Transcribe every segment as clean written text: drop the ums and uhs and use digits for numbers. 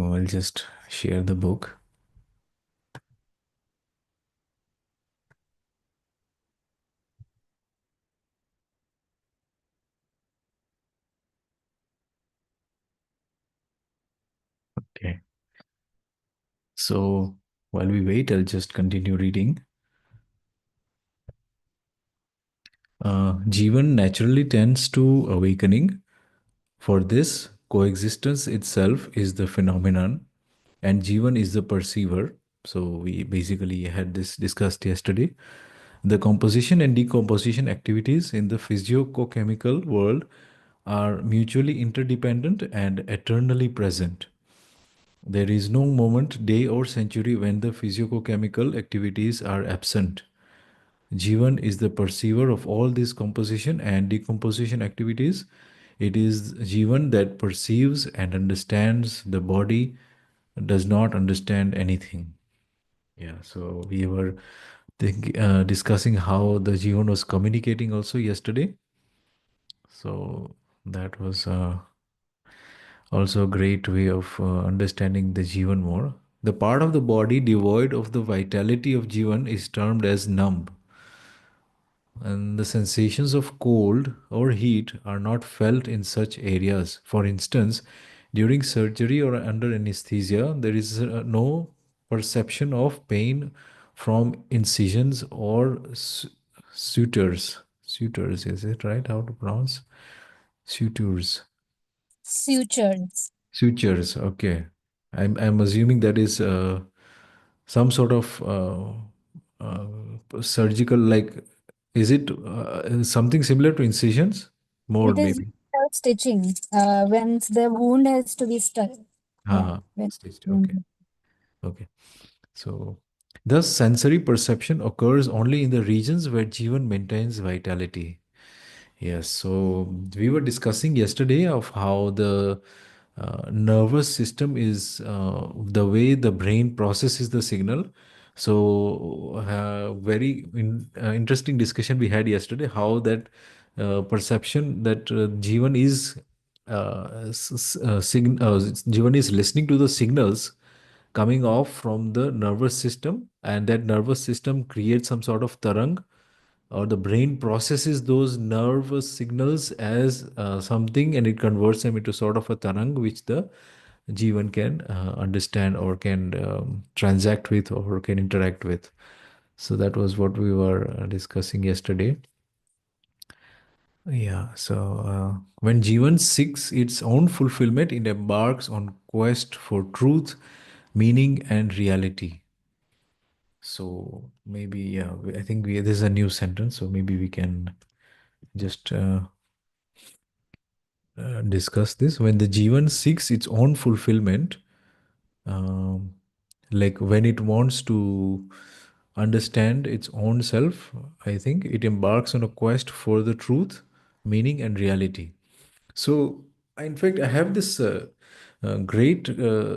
I'll just share the book. Okay. So while we wait, I'll just continue reading. Jeevan naturally tends to awakening. For this, coexistence itself is the phenomenon, and Jeevan is the perceiver. So we basically had this discussed yesterday. The composition and decomposition activities in the physicochemical world are mutually interdependent and eternally present. There is no moment, day, or century when the physicochemical activities are absent. Jivan is the perceiver of all these composition and decomposition activities. It is Jivan that perceives and understands. The body does not understand anything. Yeah, so we were discussing how the Jivan was communicating also yesterday. So that was also a great way of understanding the Jivan more. The part of the body devoid of the vitality of Jivan is termed as numb. And the sensations of cold or heat are not felt in such areas. For instance, during surgery or under anesthesia, there is no perception of pain from incisions or sutures. Sutures, is it right? How to pronounce? Sutures. Sutures. Sutures, okay. I'm assuming that is some sort of surgical, like, is it something similar to incisions? More It is maybe. stitching when the wound has to be stuck. Yeah. When, Stitched. Okay. Mhm. Okay. So, thus sensory perception occurs only in the regions where Jivan maintains vitality. Yes, so we were discussing yesterday of how the nervous system is the way the brain processes the signal. So, interesting discussion we had yesterday. How that perception that Jivan is Jivan is listening to the signals coming off from the nervous system, and that nervous system creates some sort of tarang, or the brain processes those nervous signals as something, and it converts them into sort of a tarang which the Jivan can understand or can transact with or can interact with. So that was what we were discussing yesterday. Yeah, so when Jivan seeks its own fulfillment, it embarks on quest for truth, meaning, and reality. So maybe, yeah, I think this is a new sentence, so maybe we can just discuss this. When the Jivan seeks its own fulfillment, um, like when it wants to understand its own self, I think it embarks on a quest for the truth, meaning, and reality. So, in fact, I have this great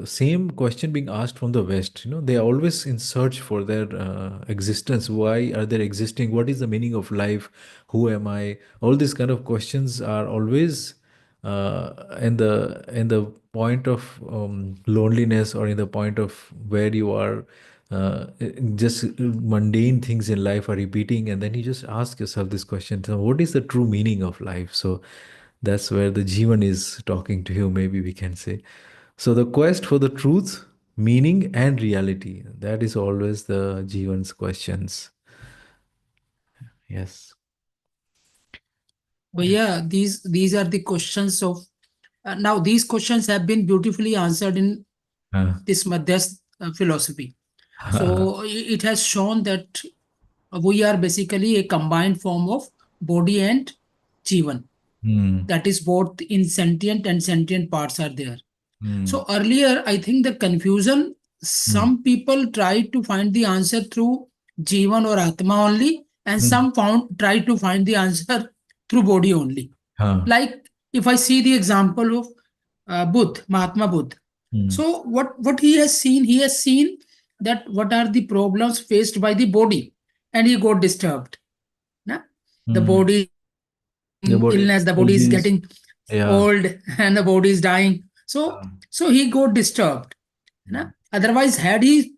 same question being asked from the West. You know, they are always in search for their existence. Why are they existing? What is the meaning of life? Who am I? All these kind of questions are always in the point of loneliness, or in the point of where you are. Just mundane things in life are repeating, and then you just ask yourself this question: so what is the true meaning of life? So that's where the Jivan is talking to you, maybe we can say. So the quest for the truth, meaning, and reality, that is always the Jivan's questions. Yes. But yeah, these are the questions of now these questions have been beautifully answered in Uh, this Madhyast philosophy. So it has shown that we are basically a combined form of body and Jivan. hmm, That is both in sentient and sentient parts are there. hmm, So earlier, I think the confusion, hmm, some people tried to find the answer through Jivan or Atma only, and hmm, some found tried to find the answer through body only. huh, Like if I see the example of Buddha, Mahatma Buddha. hmm, So what he has seen that what are the problems faced by the body, and he got disturbed. Na? The hmm. body is getting The body illness, the body is disease. getting Yeah. old, and the body is dying. So uh, so he got disturbed. Na? Otherwise, had he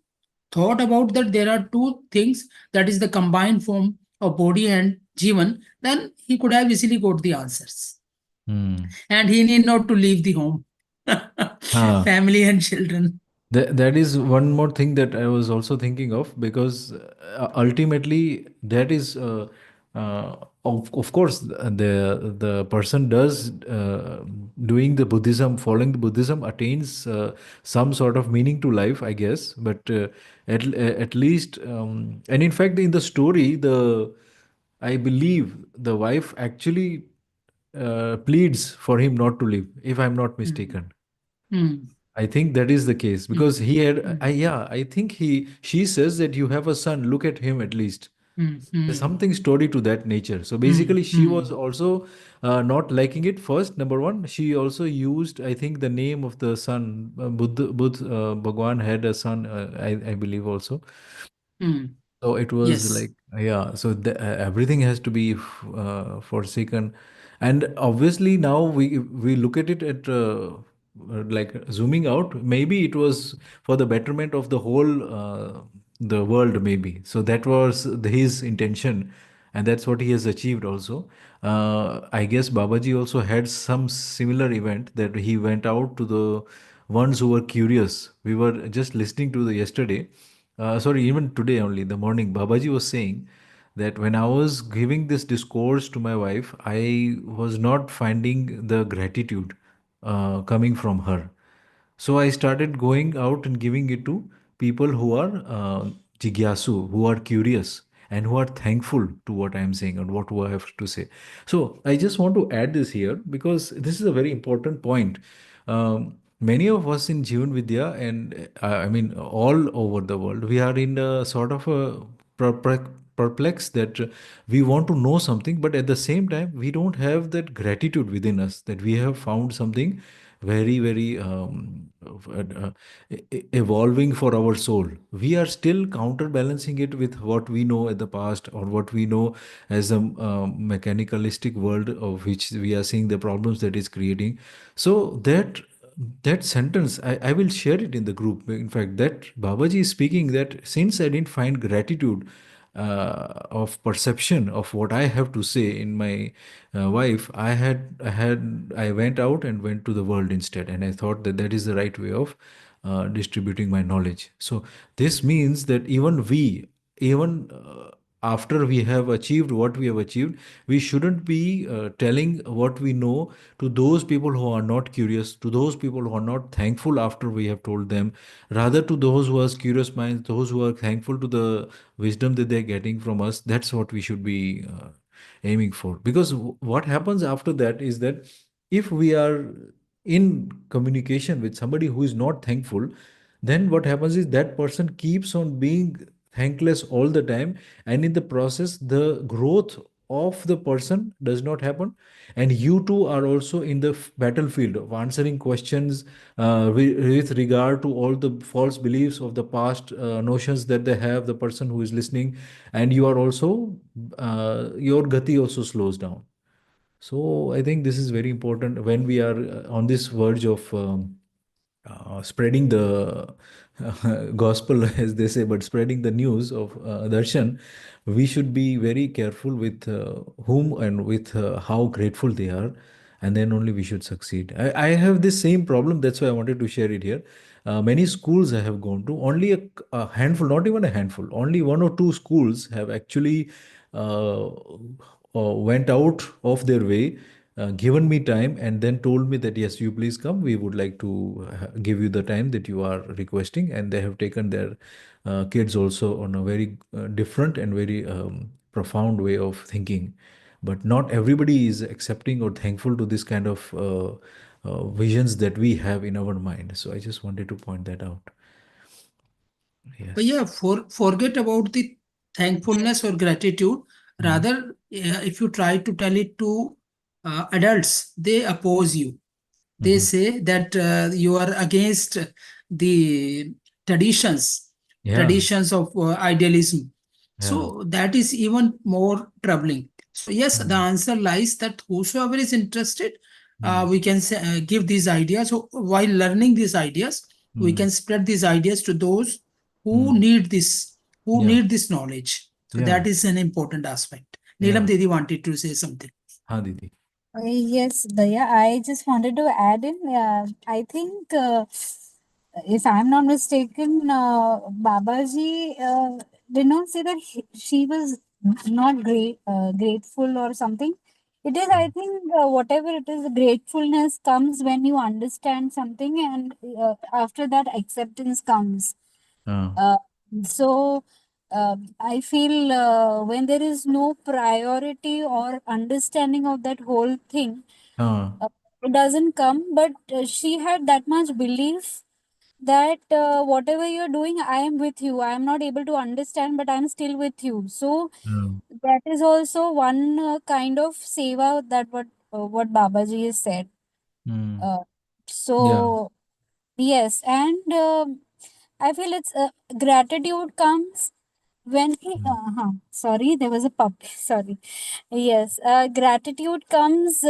thought about that there are two things, that is the combined form of body and Jeevan, then he could have easily got the answers. hmm. And he need not to leave the home, Ah, family and children. that is one more thing that I was also thinking of, because ultimately that is of course the person does doing the Buddhism, following the Buddhism attains some sort of meaning to life, I guess. But at least and in fact in the story, the I believe the wife actually pleads for him not to leave, if I'm not Mm, mistaken. mm, I think that is the case, because mm, he had, mm, yeah, I think she says that you have a son, look at him at least. mm, There's mm, something story to that nature. So mm, basically, she was mm, also not liking it. First, number one, she also used, I think, the name of the son. Bhagwan had a son, I believe also. mm. So it was Yes. like, yeah, so everything has to be forsaken. And obviously now we look at it at like zooming out, maybe it was for the betterment of the whole the world, maybe. So that was his intention, and that's what he has achieved also. I guess Babaji also had some similar event, that he went out to the ones who were curious. We were just listening to the yesterday, sorry, even today only, the morning, Babaji was saying that when I was giving this discourse to my wife, I was not finding the gratitude coming from her. So I started going out and giving it to people who are jigyasu, who are curious, and who are thankful to what I am saying and what I have to say. So I just want to add this here, because this is a very important point. Many of us in Jeevan Vidya, and I mean all over the world, we are in a sort of a perplexed that we want to know something, but at the same time we don't have that gratitude within us, that we have found something very very evolving for our soul. We are still counterbalancing it with what we know at the past, or what we know as a mechanicalistic world of which we are seeing the problems that is creating. So that sentence, I will share it in the group. In fact, that Babaji is speaking, that since I didn't find gratitude of perception of what I have to say in my wife, I went out and went to the world instead, and I thought that that is the right way of distributing my knowledge. So this means that even after we have achieved what we have achieved, we shouldn't be telling what we know to those people who are not curious, to those people who are not thankful after we have told them. Rather, to those who are curious minds, those who are thankful to the wisdom that they're getting from us, that's what we should be aiming for. Because what happens after that is that if we are in communication with somebody who is not thankful, then what happens is that person keeps on being thankless all the time, and in the process the growth of the person does not happen, and you too are also in the battlefield of answering questions with regard to all the false beliefs of the past, notions that they have, the person who is listening, and you are also your gati also slows down. So I think this is very important when we are on this verge of spreading the gospel, as they say, but spreading the news of darshan. We should be very careful with whom and with how grateful they are, and then only we should succeed. I have this same problem, that's why I wanted to share it here. Many schools I have gone to, only a handful, not even a handful, only one or two schools have actually uh, went out of their way, given me time, and then told me that yes, you please come, we would like to give you the time that you are requesting. And they have taken their kids also on a very different and very profound way of thinking. But not everybody is accepting or thankful to this kind of visions that we have in our mind. So I just wanted to point that out. But yeah, Yes. forget about the thankfulness or gratitude. Mhm. Rather, if you try to tell it to adults, they oppose you. They Mhm. say that you are against the traditions, Yeah. traditions of idealism. Yeah. So that is even more troubling. So yes, the Mhm. answer lies that whosoever is interested, mm, we can say, give these ideas. So while learning these ideas, we mm, can spread these ideas to those who mm. need this, who Yeah, need this knowledge. So yeah, that is an important aspect. Neelam yeah. Didi wanted to say something. हाँ दीदी. Yes, Daya, I just wanted to add in. I think, if I'm not mistaken, Babaji did not say that she was not grateful or something. It is, I think, whatever it is, gratefulness comes when you understand something, and after that, acceptance comes. हाँ, Uh, so I feel when there is no priority or understanding of that whole thing, हाँ, uh, it doesn't come. But she had that much belief that whatever you're doing, I am with you. I am not able to understand, but I'm still with you. So हाँ, that is also one kind of seva, that what Babaji has said. mm, Uh, yeah, so yes, and I feel it's gratitude comes when he. mm, Sorry, there was a puppy. Sorry. Yes, gratitude comes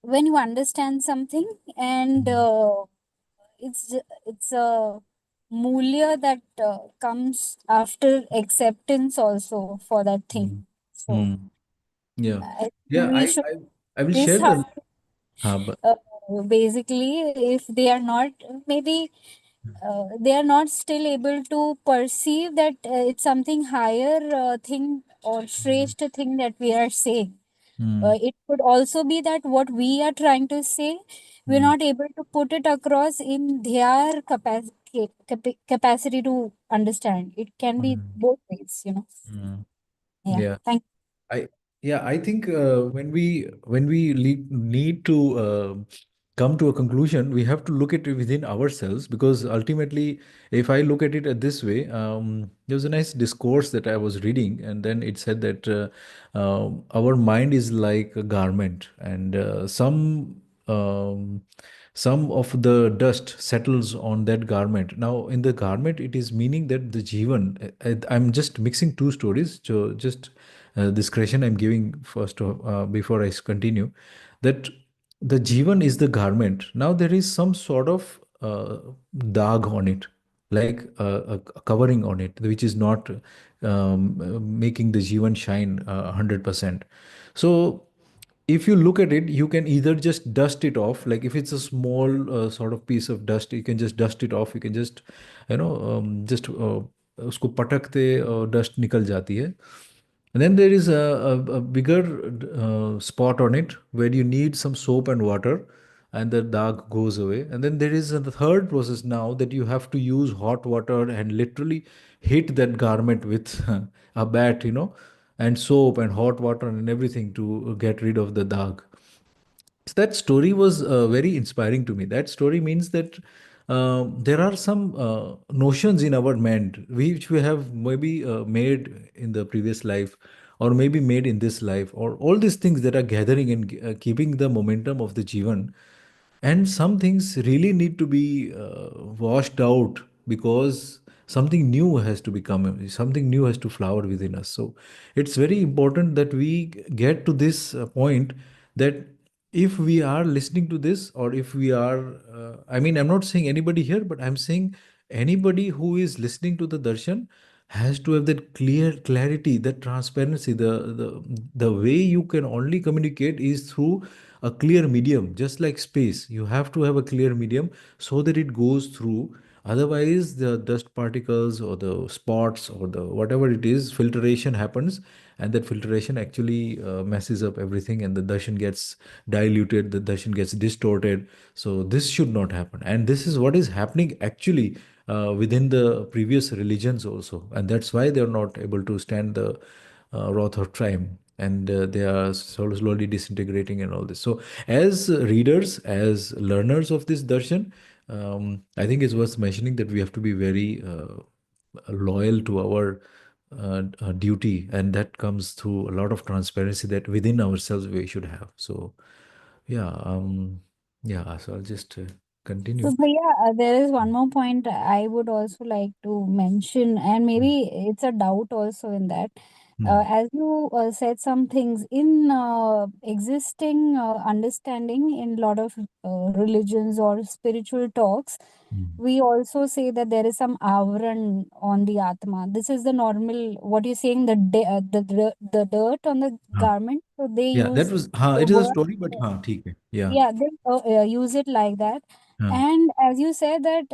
when you understand something, and mm, it's a mulya that comes after acceptance also for that mm, thing. So mm, yeah, I yeah. think we should I will share the. dishearten. हाँ, but Uh, Basically, if they are not, maybe they are not still able to perceive that it's something higher thing or mm, shrestha thing that we are saying. mm, It could also be that what we are trying to say, we're mm, not able to put it across in their capacity to understand. It can be mm, both ways, you know. mm. Yeah. Yeah. Thank I yeah, I think when we need to come to a conclusion, we have to look at it within ourselves, because ultimately, if I look at it this way, there was a nice discourse that I was reading, and then it said that our mind is like a garment, and some of the dust settles on that garment. Now, in the garment, it is meaning that the Jeevan. I'm just mixing two stories, so just discretion I'm giving first before I continue, that the Jeevan is the garment. Now there is some sort of dag on it, like a covering on it, which is not making the Jeevan shine 100%. So if you look at it, you can either just dust it off. Like if it's a small sort of piece of dust, you can just dust it off. You can just, just उसको पटकते dust निकल जाती है. And then there is a bigger spot on it where you need some soap and water, and the dark goes away. And then there is a third process now, that you have to use hot water and literally hit that garment with a bat, and soap and hot water and everything to get rid of the dark. So that story was very inspiring to me. That story means that there are some notions in our mind which we have maybe made in the previous life, or maybe made in this life, or all these things that are gathering and keeping the momentum of the Jivan. And some things really need to be washed out, because something new has to become, something new has to flower within us. So it's very important that we get to this point, that if we are listening to this, or if we are, I mean, I'm not saying anybody here, but I'm saying anybody who is listening to the darshan has to have that clarity, that transparency. The way you can only communicate is through a clear medium, just like space. You have to have a clear medium so that it goes through. Otherwise, the dust particles or the spots or the whatever it is, filtration happens, and that filtration actually messes up everything, and the darshan gets diluted, the darshan gets distorted. So this should not happen, and this is what is happening actually within the previous religions also, and that's why they are not able to stand the wrath of time, and they are slowly disintegrating and all this. So as readers, as learners of this darshan, I think it's worth mentioning that we have to be very loyal to our duty, and that comes through a lot of transparency that within ourselves we should have. So yeah, yeah, so I'll just So, continue. Bhaiya, there is one more point I would also like to mention, and maybe it's a doubt also in that. As you said some things in existing understanding in a lot of religions or spiritual talks, we also say that there is some avran on the atma. This is the normal, what you're saying, the dirt on the हाँ, garment. So they yeah, that use was, हाँ, the it is a word. story, but हाँ, ठीक है, yeah, Yeah, they use it like that. हाँ, And as you said that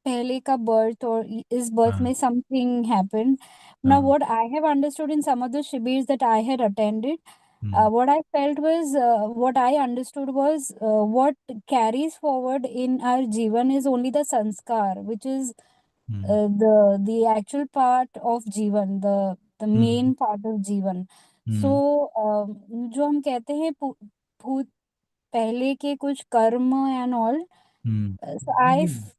pehle ka birth or is birth हाँ, may something happened. Now, हाँ, what I have understood in some of the shibis that I had attended, hmm, what I felt was, what I understood was, what carries forward in our Jeevan is only the sanskar, which is hmm, the actual part of Jeevan, the hmm, main part of Jeevan. So, हम्म, जो हम कहते हैं भूत पहले के कुछ कर्म and all. So hmm,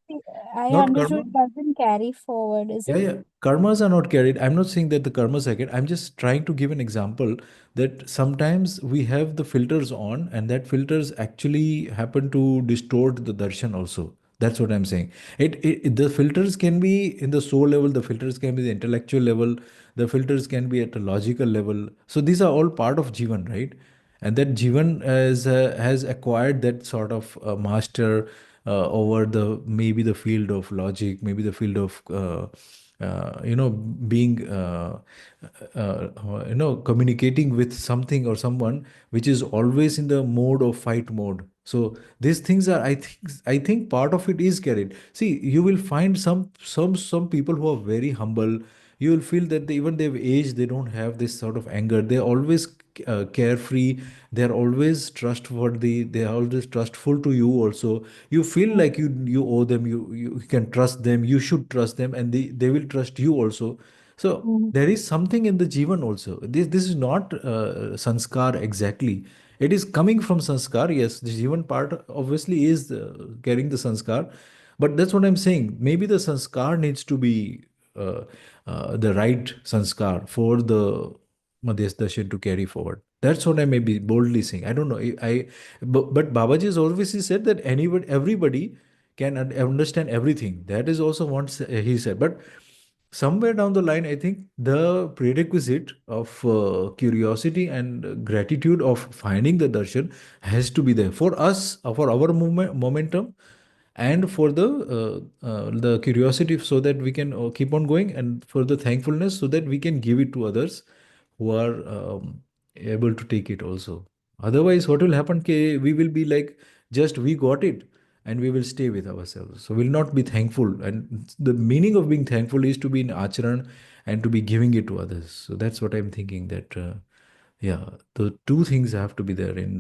I not understood karma. it doesn't carry forward, is Yeah, it? yeah. Karmas are not carried. I'm not saying that the karmas are carried. I'm just trying to give an example that sometimes we have the filters on, and that filters actually happen to distort the darshan also. That's what I'm saying. The filters can be in the soul level, the filters can be the intellectual level, the filters can be at a logical level. So these are all part of Jivan, right? And that Jivan has acquired that sort of master over the maybe the field of logic, maybe the field of being communicating with something or someone which is always in the mode of fight mode. So these things are, I think part of it is carried. See, you will find some people who are very humble. You will feel that even they've aged, they don't have this sort of anger. They're always carefree. They're always trustworthy. They're always trustful to you also. You feel like you owe them, you can trust them, you should trust them, and they will trust you also. So Mm-hmm. there is something in the Jivan also. This is not sanskar exactly. It is coming from sanskar. Yes, the Jivan part obviously is carrying the sanskar, but that's what I'm saying. Maybe the sanskar needs to be uh, the right sanskar for the Madhyas Darshan to carry forward. That's what I may be boldly saying. I don't know. But Babaji has always said that everybody can understand everything. That is also what he said. But somewhere down the line, I think the prerequisite of curiosity and gratitude of finding the darshan has to be there for us, for our momentum, and for the curiosity, so that we can keep on going, and for the thankfulness, so that we can give it to others who are able to take it also. Otherwise, what will happen? We will be like, just we got it, and we will stay with ourselves. So we'll not be thankful. And the meaning of being thankful is to be in acharan and to be giving it to others. So that's what I'm thinking, that yeah, the two things have to be there in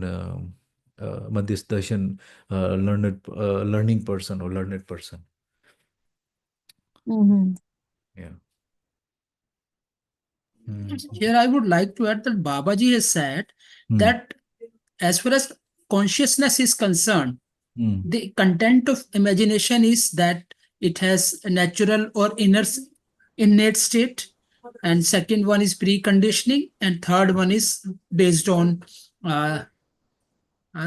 Madhyas Darshan, learning person or learned person. Mm-hmm. Yeah. Mm. Here I would like to add that Babaji has said Mm. that as far as consciousness is concerned, Mm. the content of imagination is that it has a natural or innate state, and second one is preconditioning, and third one is based on uh,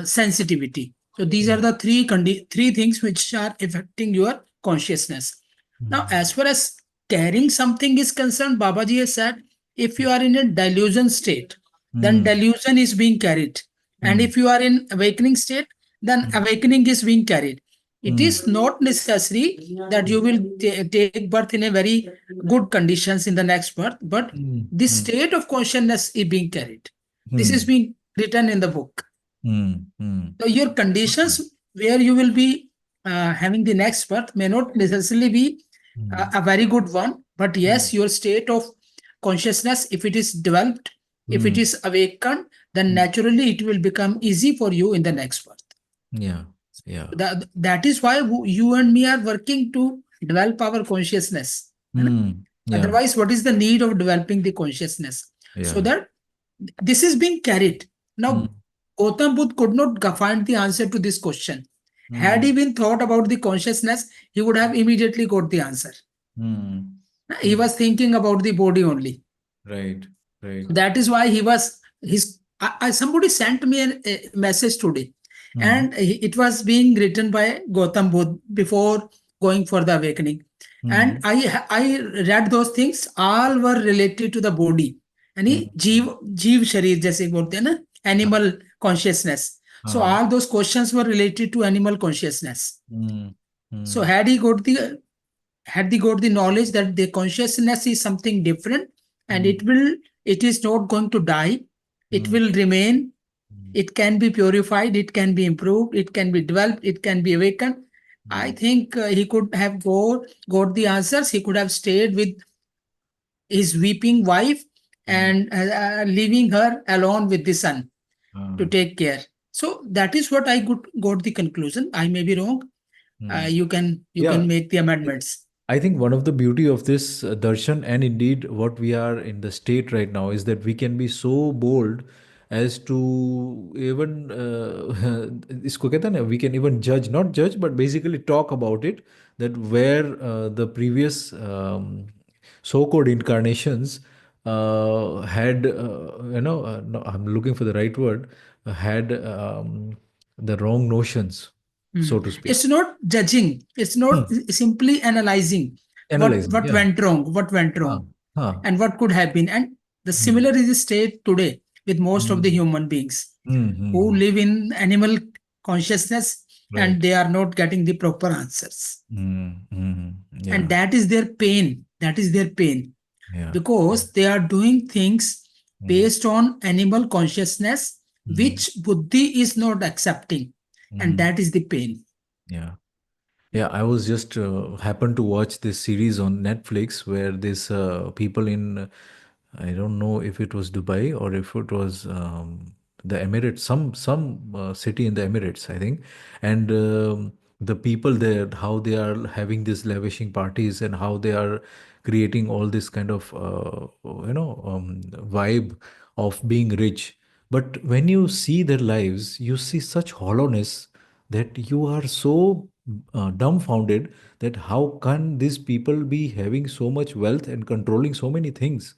sensitivity. So these are the three things which are affecting your consciousness. Now, Mm. as far as carrying something is concerned, Babaji has said if you are in a delusion state, then Mm. delusion is being carried. And Mm. if you are in awakening state, then Mm. awakening is being carried. It Mm. is not necessary that you will take birth in a very good conditions in the next birth, but Mm. this Mm. state of consciousness is being carried. This is Mm. being written in the book. Mm. Mm. So your conditions where you will be having the next birth may not necessarily be Mm. a very good one, but Mm. yes, your state of consciousness, if it is developed, if it Mm. is awakened, then Mm. naturally it will become easy for you in the next birth. Yeah. Yeah. That is why you and me are working to develop our consciousness. Mm. Yeah. Otherwise, what is the need of developing the consciousness? So Yeah. that this is being carried. Mm. Now, Gautam Buddha could not find the answer to this question. Had he Mm. been thought about the consciousness, he would have immediately got the answer. Mm. He Mm. was thinking about the body only. Right. So Right. that is why he was his. Somebody sent me a message today, Mm. and it was being written by Gautam Buddha before going for the awakening. And Hmm. I read those things, all were related to the body. यानी Hmm. जीव शरीर जैसे बोलते हैं ना, हाँ, animal consciousness. So हाँ, all those questions were related to animal consciousness. hmm, So hmm, had he got the knowledge that the consciousness is something different, and hmm, it is not going to die, it hmm, will remain, hmm, it can be purified, it can be improved, it can be developed, it can be awakened. I hmm, think he could have got the answers. He could have stayed with his weeping wife hmm, and leaving her alone with the son to हाँ, take care. So that is what I got the conclusion. I may be wrong. hmm. You can Yeah, make the amendments. I think one of the beauty of this darshan and indeed what we are in the state right now is that we can be so bold as to even इसको कहते हैं ना, we can even judge, not judge, but basically talk about it, that where the previous so-called incarnations had no, I'm looking for the right word, had the wrong notions, so to speak. It's not judging. It's not Hmm. simply analyzing what Analyzing, what yeah. went wrong, what went Huh. wrong, Huh. and what could have been. And the Hmm. similar is the state today with most of the Hmm. human beings Hmm. who Hmm. live in animal consciousness, and Right. they are not getting the proper answers. Hmm. Hmm. And Yeah. that is their pain. That is their pain, Yeah. because they are doing things Hmm. based on animal consciousness, Hmm. which buddhi is not accepting. And Hmm. that is the pain. Yeah. Yeah, I was just happened to watch this series on Netflix where this people in I don't know if it was Dubai or if it was the Emirates, some city in the Emirates, I think, and the people there, how they are having these lavishing parties and how they are creating all this kind of vibe of being rich. But when you see their lives, you see such hollowness that you are so dumbfounded that how can these people be having so much wealth and controlling so many things.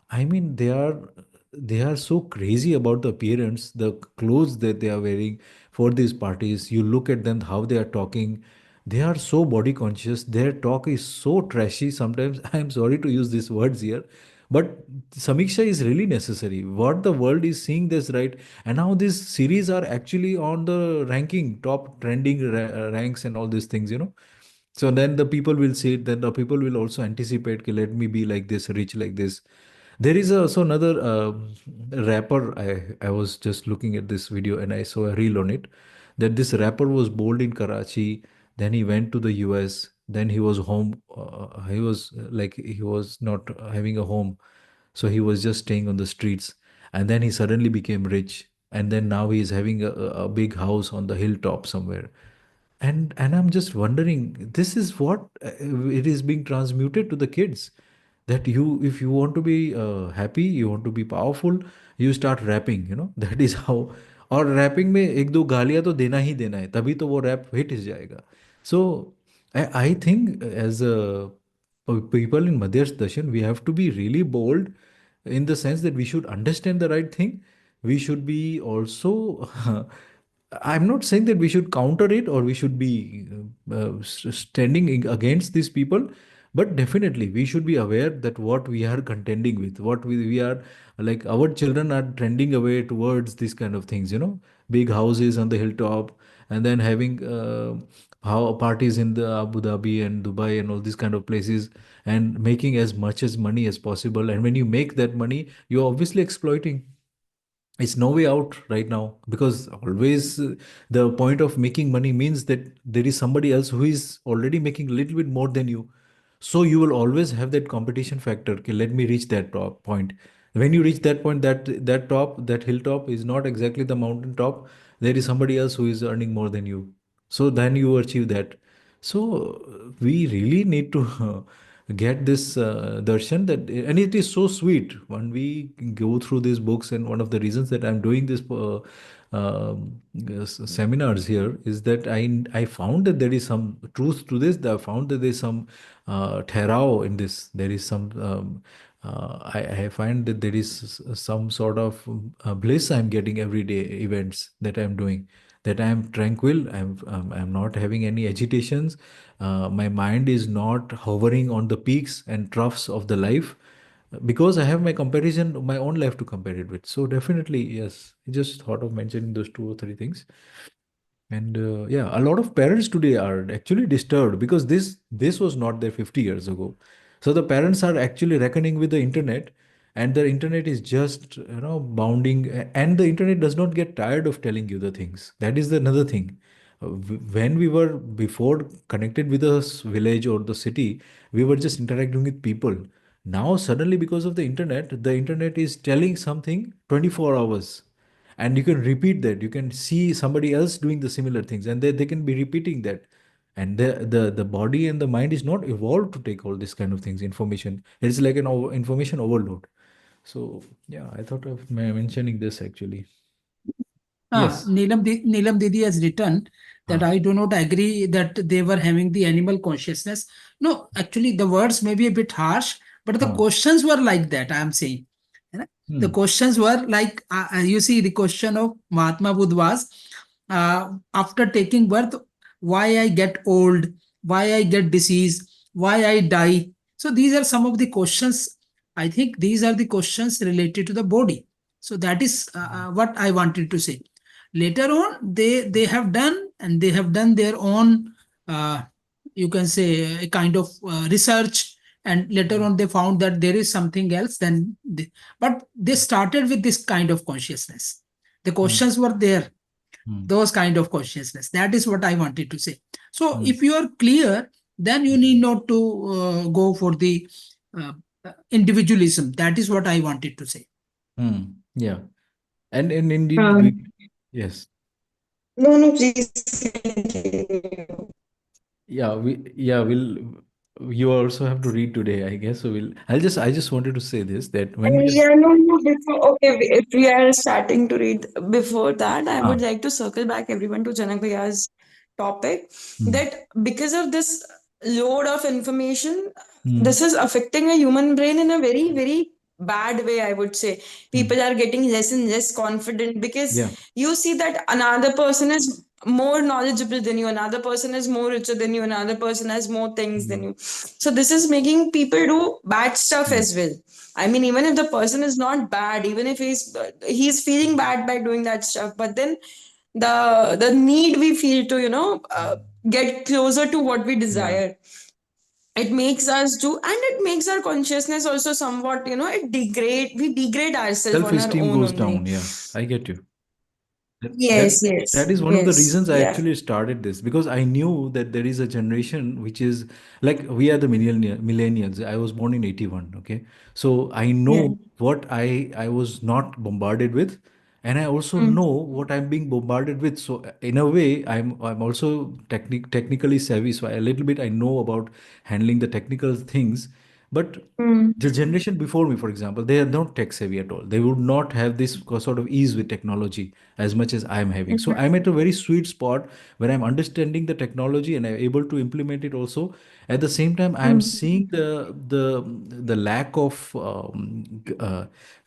I mean, they are so crazy about the appearance, the clothes that they are wearing for these parties. You look at them, how they are talking. They are so body conscious. Their talk is so trashy. Sometimes I am sorry to use these words here, but Samiksha is really necessary. What the world is seeing this, right? And now these series are actually on the ranking, top trending ranks and all these things, So then the people will say it, then the people will also anticipate, okay, let me be like this, rich like this. There is also another rapper. I was just looking at this video and I saw a reel on it that this rapper was born in Karachi. Then he went to the US. Then he was home. He was like he was not having a home, so he was just staying on the streets. And then he suddenly became rich. And then now he is having a big house on the hilltop somewhere. And I'm just wondering, this is what it is being transmuted to the kids, that you, if you want to be happy, you want to be powerful, you start rapping, that is how. और wrapping में एक दो गालियां तो देना ही देना है, तभी तो वो रैप हिट जाएगा. So I think as a people in Madhya's Darshan, we have to be really bold in the sense that we should understand the right thing. We should be also I'm not saying that we should counter it or we should be standing against these people, but definitely we should be aware that what we are contending with, what we are, like our children are trending away towards these kind of things, big houses on the hilltop, and then having how parties in the Abu Dhabi and Dubai and all these kind of places, and making as much as money as possible. And when you make that money, you're obviously exploiting. It's no way out right now, because always the point of making money means that there is somebody else who is already making a little bit more than you, so you will always have that competition factor. Okay, let me reach that top point. When you reach that point, that top, that hilltop is not exactly the mountain top. There is somebody else who is earning more than you, so then you achieve that. So we really need to get this darshan, that, and it is so sweet when we go through these books. And one of the reasons that I'm doing this seminars here is that I found that there is some truth to this. I found that there is some therao in this. There is some I find that there is some sort of bliss I'm getting every day events that I'm doing. that I am tranquil, I'm not having any agitations, my mind is not hovering on the peaks and troughs of the life, because I have my comparison, my own life to compare it with. So definitely, yes, I just thought of mentioning those two or three things. And yeah, a lot of parents today are actually disturbed because this was not there 50 years ago. So the parents are actually reckoning with the internet, and the internet is just bounding, and the internet does not get tired of telling you the things. That is the another thing. When we were before connected with the village or the city, we were just interacting with people. Now suddenly, because of the internet is telling something 24 hours, and you can repeat that, you can see somebody else doing the similar things, and they can be repeating that. And the body and the mind is not evolved to take all this kind of things, information. It's like an information overload. So yeah, I thought of mentioning this actually. Yes. Neelam Didi has written that Huh. I do not agree that they were having the animal consciousness. No, actually, the words may be a bit harsh, but the Huh. questions were like that. I am saying. है ना? The Hmm. questions were like, you see, the question of Mahatma Buddha was, after taking birth, why I get old, why I get disease, why I die. So these are some of the questions. I think these are the questions related to the body. So that is what I wanted to say. Later on, they have done, and they have done their own, uh, you can say, a kind of research, and later on they found that there is something else. But they started with this kind of consciousness. The Hmm. questions were there, Hmm. those kind of consciousness. That is what I wanted to say. So Hmm. if you are clear, then you need not to go for the uh, individualism. That is what I wanted to say. Hmm. Yeah. And indeed we. Um, Yes. no, no, please continue. Yeah, we'll, you also have to read today, I guess. So I just wanted to say this, that when we are. Yeah, no, no, before, okay, if we are starting to read before that, I Ah. would like to circle back everyone to Janak Bhaiya's topic Hmm. that because of this load of information, Hmm. this is affecting a human brain in a very, very bad way, I would say. Hmm. People are getting less and less confident because Yeah. you see that another person is more knowledgeable than you, another person is more richer than you, another person has more things than Hmm. you. So this is making people do bad stuff Hmm. as well. I mean, even if the person is not bad, even if he's feeling bad by doing that stuff, but then the need we feel to get closer to what we Yeah. desire, it makes us do, and it makes our consciousness also somewhat, it degrade, we degrade ourselves on our Self-esteem own goes only. down. Yeah, I get you. That, that Yes, that yes, is one of the yes, reasons I yeah, actually started this, because I knew that there is a generation which is like, we are the millennials. I was born in 81. Okay, so I yeah. know what I was not bombarded with, and I also Mm, know what I'm being bombarded with. So in a way, I'm also technically savvy. So a little bit I know about handling the technical things, but mm, the generation before me, for example, they are not tech savvy at all. They would not have this sort of ease with technology as much as I'm having. So I'm at a very sweet spot where I'm understanding the technology and I'm able to implement it also. At the same time, I'm mm, seeing the lack of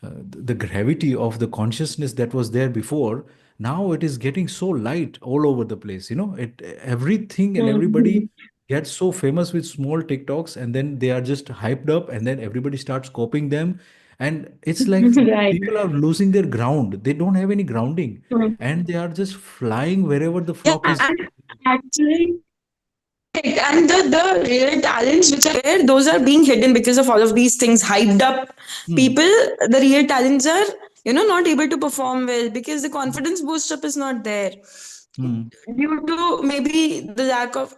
the gravity of the consciousness that was there before. Now it is getting so light all over the place. Everything and everybody mm. get so famous with small TikToks, and then they are just hyped up, and then everybody starts copying them. And it's like Right. people are losing their ground. They don't have any grounding, Mm. and they are just flying wherever the Yeah, flock is. and actually, correct. And the real talents which are there, those are being hidden because of all of these things, hyped up Hmm. people. The real talents are, not able to perform well because the confidence boost up is not there Hmm. due to maybe the lack of.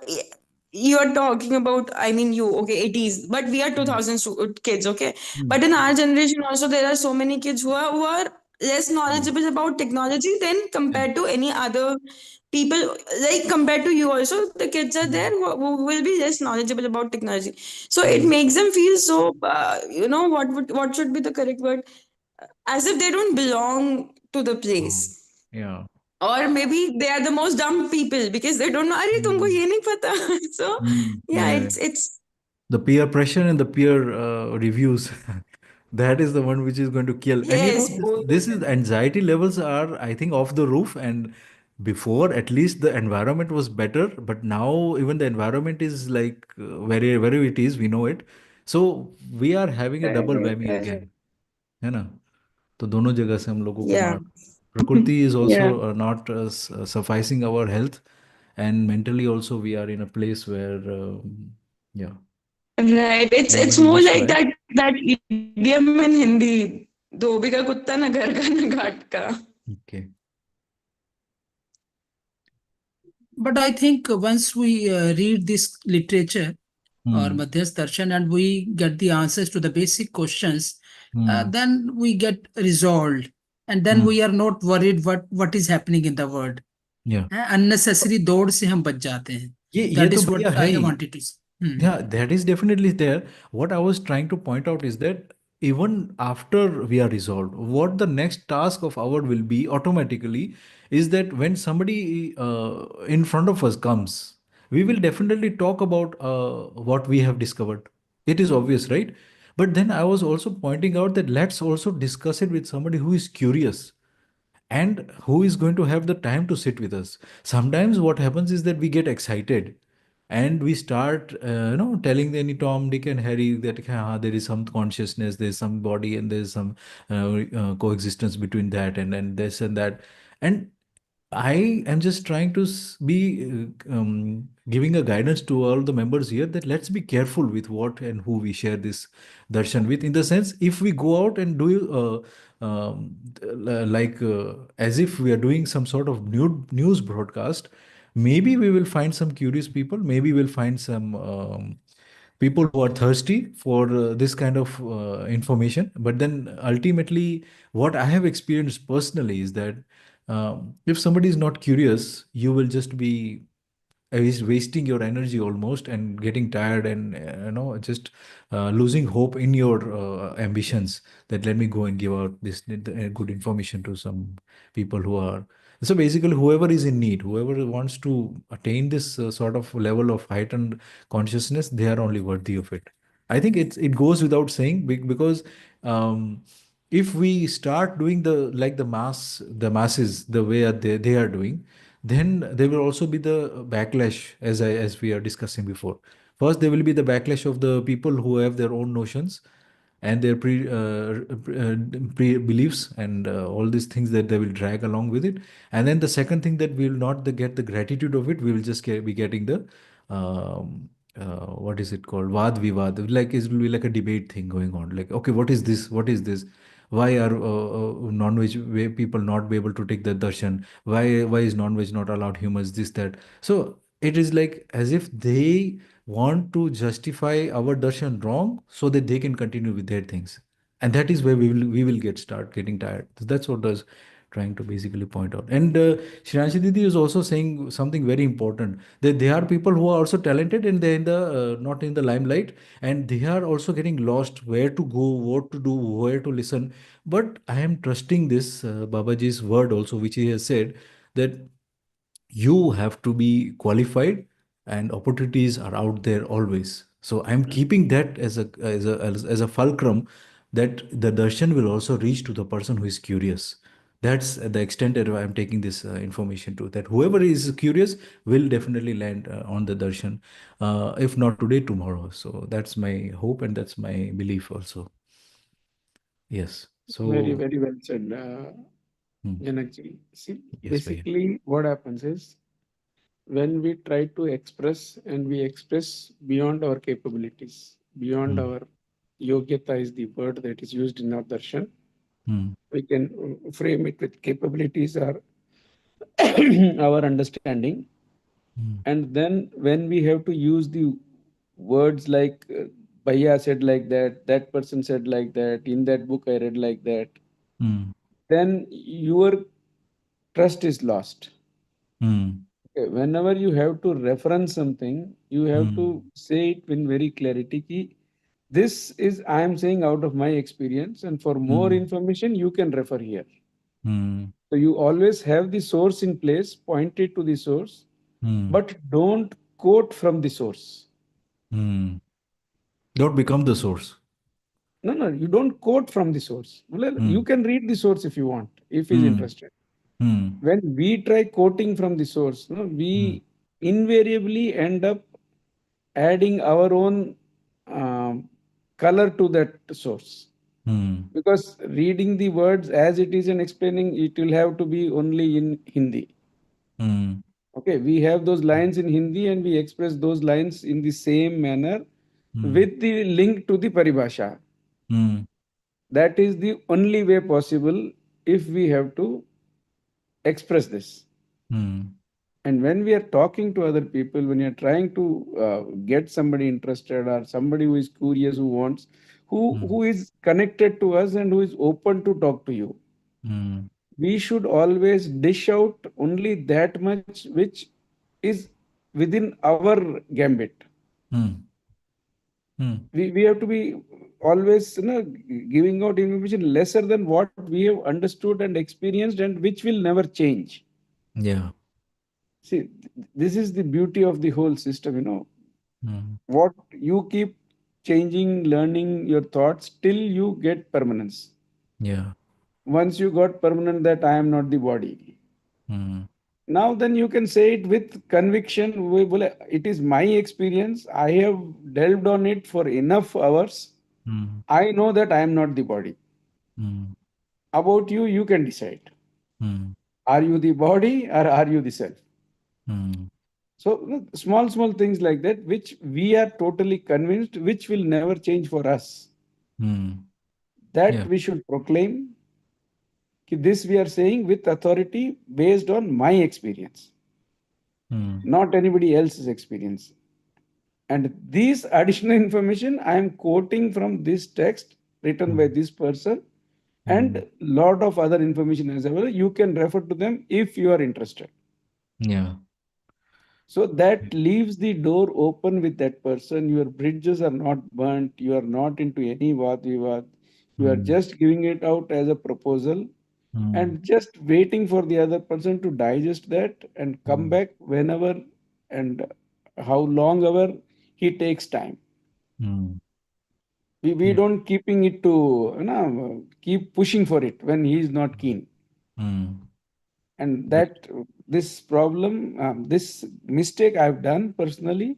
You are talking about, I mean, you, okay, 80s, but we are Hmm. 2000s kids, okay. Hmm. But in our generation also, there are so many kids who are less Hmm. knowledgeable about technology than Yeah. compared to any other people, like compared to you also, the kids are there Hmm. who will be less knowledgeable about technology. So it Hmm. makes them feel so, what should be the correct word, as if they don't belong to the Oh. place, Yeah. or maybe they are the most dumb people because they don't know, अरे तुमको Hmm. ये नहीं पता. So Hmm. yeah, Yeah. it's The peer pressure and the peer reviews, that is the one which is going to kill. And yes, this, both of this is, them. anxiety levels are, I think, off the roof. And before at least the environment was better, but now even the environment is like wherever it is, we know it. So we are having a double whammy again, है ना? तो दोनों जगह से हम लोगों को Yeah. मार, प्रकृति is also Yeah. not sufficing our health, and mentally also we are in a place where yeah, Right. It's nobody more wants to like add. that idiom in Hindi. धोबी का कुत्ता ना घर का ना घाट का. Okay. But I think once we read this literature or Madhyas Darshan and we get the answers to the basic questions, then we get resolved, and then we are not worried what is happening in the world. Yeah. Unnecessary दौड़ से हम बच जाते हैं. ये That तो is भैया what है I he. wanted to say. Yeah, that is definitely there. What I was trying to point out is that even after we are resolved, what the next task of our will be automatically is that when somebody in front of us comes, we will definitely talk about what we have discovered. It is obvious, right? But then I was also pointing out that let's also discuss it with somebody who is curious and who is going to have the time to sit with us. Sometimes what happens is that we get excited and we start telling any Tom, Dick and Harry that there is some consciousness, there's some body, and there's some coexistence between that and this and that. And I am just trying to be giving a guidance to all the members here that let's be careful with what and who we share this darshan with. In the sense, if we go out and do as if we are doing some sort of news broadcast, maybe we will find some curious people. Maybe we'll find some people who are thirsty for this kind of information. But then ultimately, what I have experienced personally is that if somebody is not curious, you will just be is wasting your energy almost and getting tired and just losing hope in your ambitions that let me go and give out this good information to some people who are, so basically whoever is in need, whoever wants to attain this sort of level of heightened consciousness, they are only worthy of it. I think it goes without saying because um, if we start doing the masses the way they are doing, then there will also be the backlash as we are discussing before. First, there will be the backlash of the people who have their own notions and their pre beliefs and all these things that they will drag along with it. And then the second thing that we will not get the gratitude of it, we will just be getting the what is it called, vad vivad, like it will be like a debate thing going on, like okay, what is this, why are non-veg people not be able to take the darshan, why is non-veg not allowed, humans this that. So it is like as if they want to justify our darshan wrong so that they can continue with their things, and that is where we will start getting tired. So that's what I was trying to basically point out. And Shranshi Didi is also saying something very important, that there are people who are also talented and they're in the not in the limelight, and they are also getting lost where to go, what to do, where to listen. But I am trusting this Babaji's word also, which he has said that you have to be qualified and opportunities are out there always. So I'm keeping that as a fulcrum that the darshan will also reach to the person who is curious. That's the extent that I'm taking this information to, that whoever is curious will definitely land on the darshan, if not today, tomorrow. So that's my hope and that's my belief also. Yes. Very, So very well said, hmm. Janakji. See, Yes, Bhaiya. basically, what happens is when we try to express and we express beyond our capabilities, beyond Hmm. our yogyata is the word that is used in our darshan. Hmm. We can frame it with capabilities or our understanding. Hmm. And then when we have to use the words like Bhaiya said like that person said like that, in that book I read like that, Hmm. then your trust is lost. Hmm. Okay, whenever you have to reference something, you have Hmm. to say it in very clarity. Ki, this is I am saying out of my experience, and for more Hmm. information, you can refer here. Hmm. So you always have the source in place, point it to the source, Hmm. but don't quote from the source. Hmm. Don't become the source. No, no, you don't quote from the source. Well, you Hmm. can read the source if you want, if he's Hmm. interested. Hmm. When we try quoting from the source, no, Hmm. we invariably end up adding our own um, color to that source. Hmm. Because reading the words as it is and explaining, it will have to be only in Hindi. Hmm. Okay, we have those lines in Hindi and we express those lines in the same manner Hmm. with the link to the paribhasha. Hmm. That is the only way possible if we have to express this. Hmm. And when we are talking to other people, when you are trying to get somebody interested or somebody who is curious, who wants, Hmm. who is connected to us and who is open to talk to you, Hmm. we should always dish out only that much which is within our gambit. Hmm. Hmm. We have to be always, giving out information lesser than what we have understood and experienced and which will never change. Yeah. See, this is the beauty of the whole system, Hmm. what you keep changing, learning your thoughts till you get permanence. Yeah. Once you got permanent that I am not the body, Hmm. now then you can say it with conviction. It is my experience. I have delved on it for enough hours. Hmm. I know that I am not the body. Hmm. About you, you can decide. Hmm. Are you the body or are you the self? Hmm. So small, small things like that, which we are totally convinced, which will never change for us. Hmm. That Yeah. we should proclaim. This we are saying with authority based on my experience, Hmm. not anybody else's experience. And this additional information I am quoting from this text written by Hmm. this person Hmm. and lot of other information as well. You can refer to them if you are interested. Yeah. So that leaves the door open with that person. Your bridges are not burnt. You are not into any vad vivad. You are Hmm. just giving it out as a proposal Hmm. and just waiting for the other person to digest that and come Hmm. back whenever and how long ever he takes time. Hmm. We Yeah. don't keeping it to keep pushing for it when he is not keen. Hmm. And Ve- that this problem, this mistake I've done personally,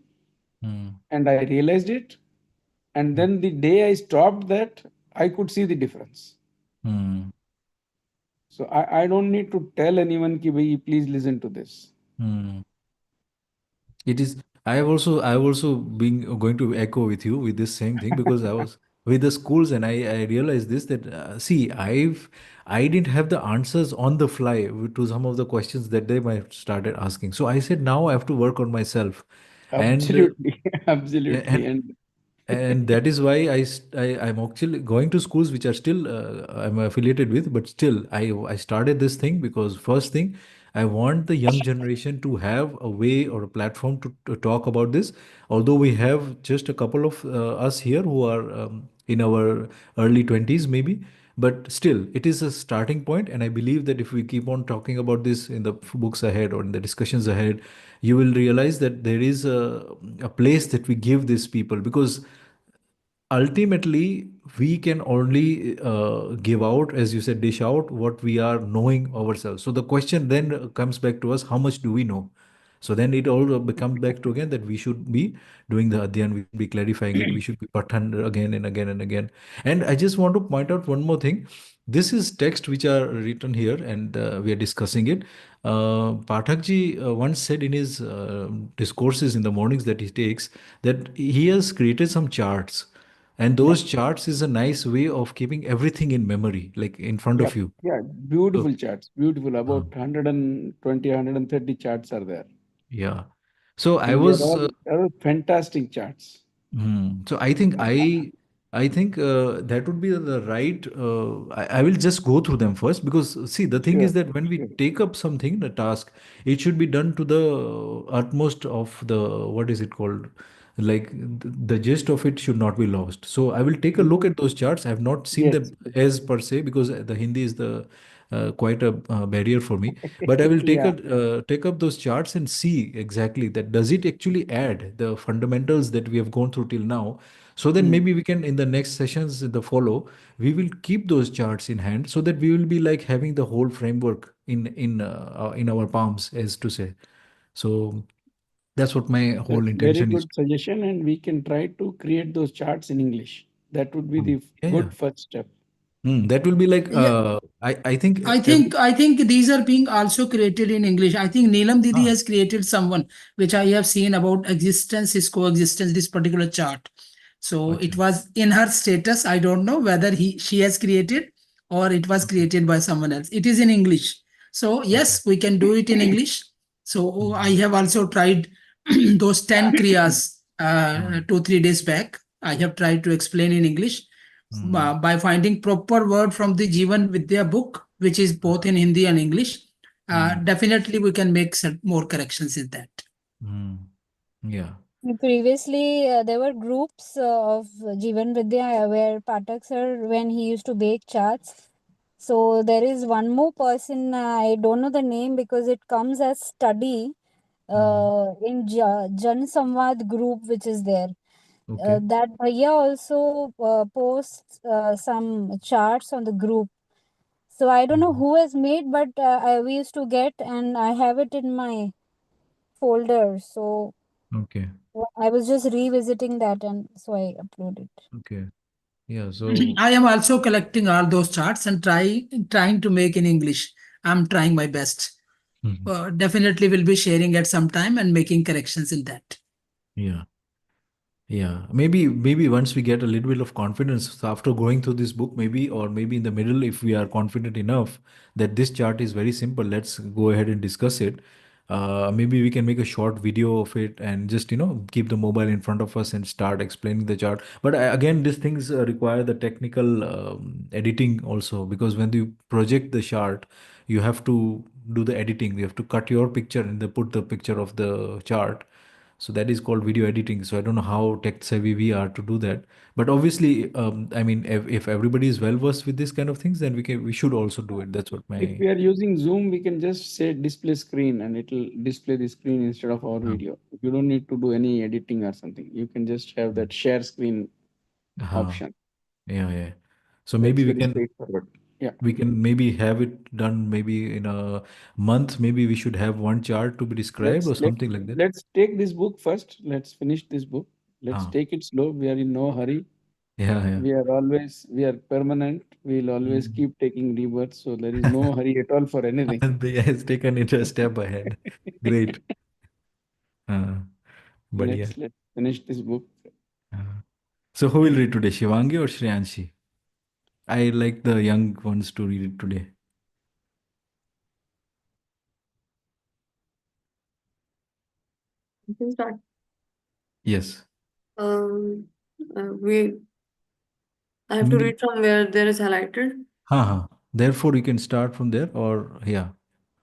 Hmm. and I realized it. And then the day I stopped that, I could see the difference. Hmm. So I don't need to tell anyone ki bhai, please listen to this. Hmm. It is. I have also been going to echo with you with this same thing because I was with the schools and I realized this that see I didn't have the answers on the fly to some of the questions that they might started asking. So I said now I have to work on myself, and Absolutely, absolutely. and And and that is why I'm actually going to schools which are still I'm affiliated with, but still I started this thing because first thing I want the young generation to have a way or a platform to talk about this. Although we have just a couple of us here who are in our early 20s maybe, but still it is a starting point, and I believe that if we keep on talking about this in the books ahead or in the discussions ahead, you will realize that there is a place that we give these people, because ultimately we can only give out, as you said, dish out what we are knowing ourselves. So the question then comes back to us, how much do we know? So then it all becomes back to again that we should be doing the adhyan, we should be clarifying it, we should be pathan again and again and again. And I just want to point out one more thing. This is text which are written here, and we are discussing it. Pathakji once said in his discourses in the mornings that he takes, that he has created some charts, and yeah, those charts is a nice way of keeping everything in memory, like in front yeah, of you. yeah. So, Beautiful charts, beautiful. uh, About 120, 130 charts are there. yeah. So I And they was are all fantastic charts. So I think that would be the right. I will just go through them first, because see, the thing Sure, is that when we sure. take up something, the task, it should be done to the utmost of the, what is it called, like the gist of it should not be lost. So I will take a look Mhm. at those charts. I have not seen Yes, them yes. as per se, because the Hindi is the quite a barrier for me. But I will Yeah. take up those charts and see exactly that does it actually add the fundamentals that we have gone through till now. So then Hmm. maybe we can, in the next sessions, the follow, we will keep those charts in hand so that we will be like having the whole framework in our palms, as to say. So that's what my whole That's very intention is. good suggestion, and we can try to create those charts in English. That would be the Yeah, yeah. good first step. That will be like Yeah, I think I every. think I think these are being also created in English. I think Neelam Didi Ah, has created someone which I have seen about existence, is coexistence, this particular chart. So acha. it was in her status. I don't know whether she has created or it was Okay. created by someone else. It is in English. So Okay. yes, we can do it in English. So I Mhm. have also tried those 10 kriyas Mm, 2-3 days back. I have tried to explain in English mm, by finding proper word from the Jeevan Vidya book, which is both uh, in Hindi and English. mm, Definitely, we can make some more corrections in that. mm. Yeah. Previously, there were groups of Jeevan Vidya where Patak sir, when he used to bake charts. So there is one more person, I don't know the name because it comes as study Mm, in Jan Samvad group, which is there. okay. That Bhaiya also posts some charts on the group. So I don't know Mhm. who has made, but we used to get, and I have it in my folder. So Okay. I was just revisiting that, and so I uploaded. Okay. Yeah. So. I am also collecting all those charts and trying to make in English. I'm trying my best. Mhm. Definitely, will be sharing at some time and making corrections in that. Yeah. Yeah, maybe once we get a little bit of confidence, so after going through this book, maybe, or maybe in the middle, if we are confident enough that this chart is very simple, let's go ahead and discuss it. Maybe we can make a short video of it and just keep the mobile in front of us and start explaining the chart. But again, these things require the technical editing also, because when you project the chart, you have to do the editing. You have to cut your picture and then put the picture of the chart, so that is called video editing. So I don't know how tech savvy we are to do that. But obviously, I mean, if everybody is well versed with this kind of things, then we should also do it. That's what If my. we are using Zoom, we can just say display screen and it'll display the screen instead of our uh, video. You don't need to do any editing or something. You can just have that share screen uh, option. yeah, yeah. So That's maybe we very can straightforward. Yeah. maybe have it done maybe in a month. Maybe we should have one chart to be described Let's or let something like that. let's take this book first. Let's finish this book. Let's Uh, take it slow. We are in no hurry. yeah, yeah. We are permanent. We'll always Mm. keep taking rebirth. So there is no hurry at all for anything. They has taken it a step ahead. Great. Uh, but yeah. Let's finish this book. Uh, so who will read today, Shivangi or Shreyanshi? I like the young ones to read it today. You can start. Yes. Um, we I have to Maybe. read from where there is highlighted. Haha. Therefore, you can start from there, or yeah.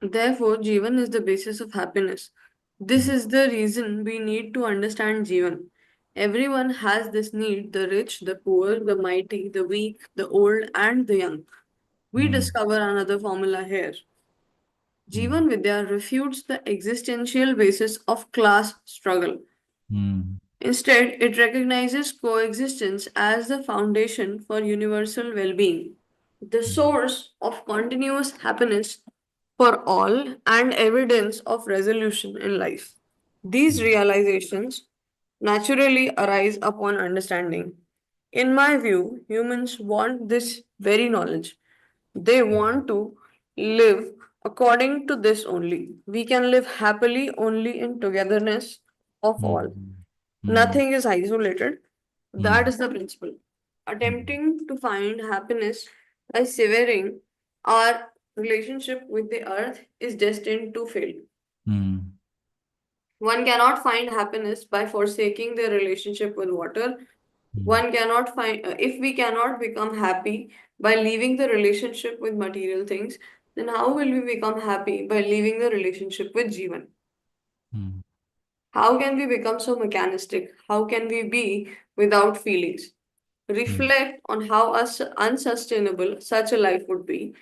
Therefore, Jeevan is the basis of happiness. This Mm, is the reason we need to understand Jeevan. Everyone has this need, the rich, the poor, the mighty, the weak, the old, and the young. We mm, discover another formula here. mm, Jeevan Vidya refutes the existential basis of class struggle. mm, Instead, it recognizes coexistence as the foundation for universal well being, the source of continuous happiness for all, and evidence of resolution in life. These mm, realizations naturally arise upon understanding. In my view, humans want this very knowledge. They want to live according to this only. We can live happily only in togetherness of mm, all. mm, Nothing is isolated. That mm, is the principle. mm, Attempting to find happiness by severing our relationship with the earth is destined to fail. mm, One cannot find happiness by forsaking their relationship with water. mm, One cannot find, if we cannot become happy by leaving the relationship with material things, then how will we become happy by leaving the relationship with Jeevan? mm, How can we become so mechanistic? How can we be without feelings? mm, Reflect on how unsustainable such a life would be.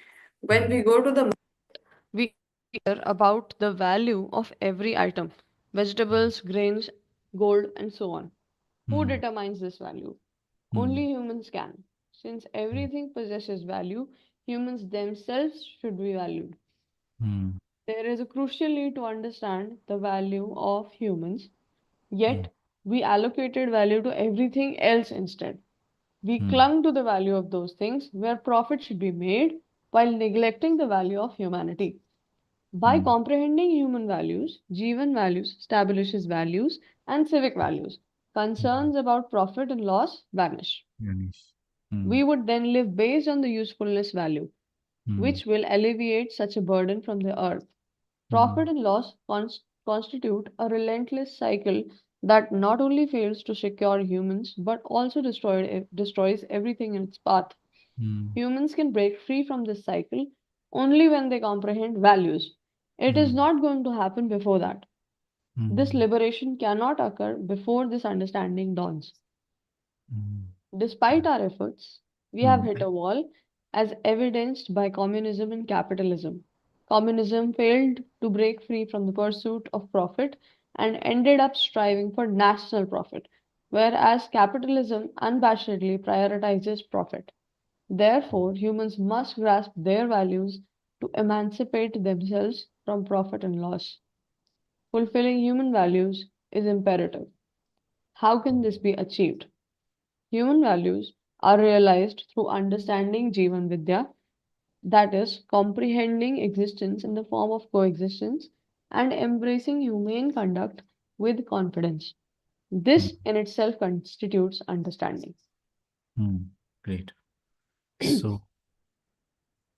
When we go to the we care about the value of every item, vegetables, grains, gold, and so on. Who Mm. determines this value? Mm. Only humans can. Since everything possesses value, humans themselves should be valued. Mm. There is a crucial need to understand the value of humans, Mm. yet we allocated value to everything else instead. We Mm. clung to the value of those things where profit should be made while neglecting the value of humanity. By Mm. comprehending human values, Jeevan values establishes values and civic values. Mm. Concerns about profit and loss vanish. Manish. Mm. We would then live based on the usefulness value, Mm. which will alleviate such a burden from the earth. Profit Mm. and loss constitute a relentless cycle that not only fails to secure humans but also destroys everything in its path. Mm. Humans can break free from this cycle only when they comprehend values. It is Mm. not going to happen before that. This Mm. liberation cannot occur before this understanding dawns. Mm. Despite our efforts, we have Mm. hit a wall, as evidenced by communism and capitalism. Communism failed to break free from the pursuit of profit and ended up striving for national profit, whereas capitalism unabashedly prioritizes profit. Therefore, humans must grasp their values to emancipate themselves from profit and loss. Fulfilling human values is imperative. How can this be achieved? Human values are realized through understanding Jeevan Vidya, that is, comprehending existence in the form of coexistence and embracing humane conduct with confidence. Mm. This in itself constitutes understanding. Mm. Great. So,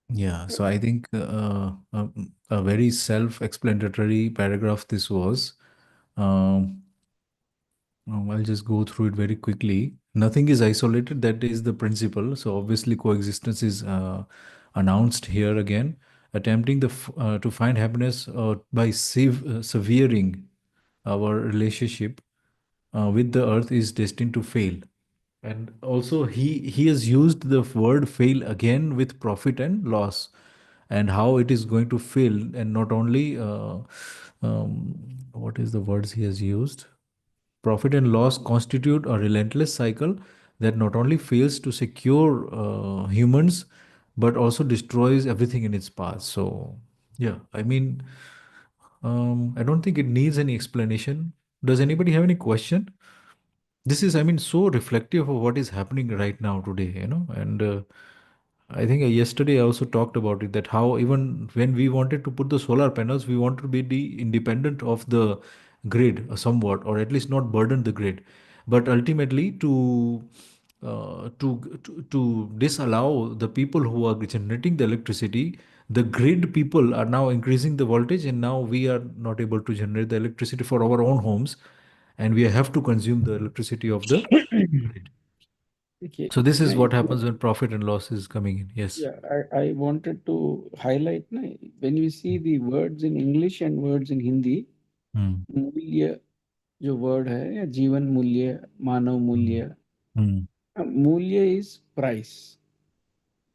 yeah, so I think a very self-explanatory paragraph this was. Um, I'll just go through it very quickly. Nothing is isolated. That is the principle. So obviously, coexistence is announced here again. Attempting to find happiness by severing our relationship with the earth is destined to fail. And also, he has used the word fail again with profit and loss, and how it is going to fail. And not only what is the words he has used? Profit and loss constitute a relentless cycle that not only fails to secure humans, but also destroys everything in its path. So, yeah, I mean, I don't think it needs any explanation. Does anybody have any question? This is, I mean, so reflective of what is happening right now today, and I think yesterday I also talked about it, that how even when we wanted to put the solar panels, we wanted to be independent of the grid somewhat, or at least not burden the grid. But ultimately, to disallow the people who are generating the electricity, the grid people are now increasing the voltage, and now we are not able to generate the electricity for our own homes, and we have to consume the electricity of the grid. Okay. So this is Nahi, what happens when profit and loss is coming in. Yes. yeah, I wanted to highlight when we see the words in English and words in Hindi, Hmm. मूल्य जो word है या जीवन मूल्य मानव Hmm. मूल्य Hmm. मूल्य is price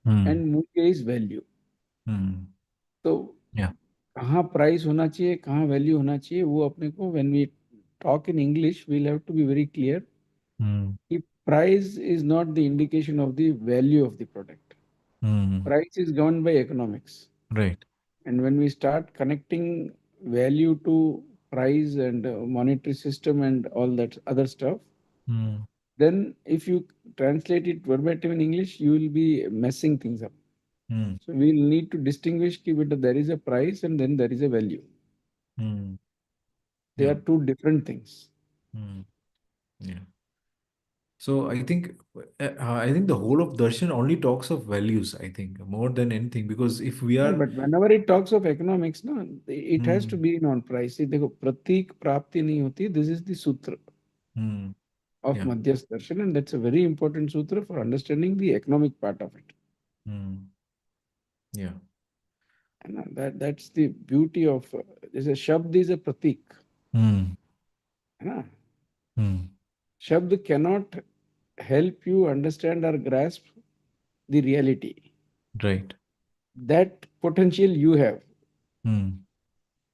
Hmm. and मूल्य is value. Hmm. तो Yeah. कहाँ प्राइस होना चाहिए कहाँ वैल्यू होना चाहिए वो अपने को when we talk in English we'll have to be very clear. Hmm. If price is not the indication of the value of the product. Hmm. Price is governed by economics. Right. And when we start connecting value to price and monetary system and all that other stuff, Hmm. then if you translate it verbatim in English, you will be messing things up. Hmm. So we'll need to distinguish that there is a price and then there is a value. Hmm. They Yeah. are two different things. Hmm. Yeah. So I think the whole of darshan only talks of values. I think more than anything, because if we No, are. but whenever it talks of economics, no, it has to Hmm. be on price. See, देखो प्रतीक प्राप्ति नहीं होती. This is the sutra Hmm. of Yeah. Madhyas Darshan, and that's a very important sutra for understanding the economic part of it. Hmm. Yeah. And that's the beauty of there's a shabd is a pratik. Hmm. है ना? Hmm. Shabd cannot help you understand or grasp the reality. Right. that potential you have. Hmm.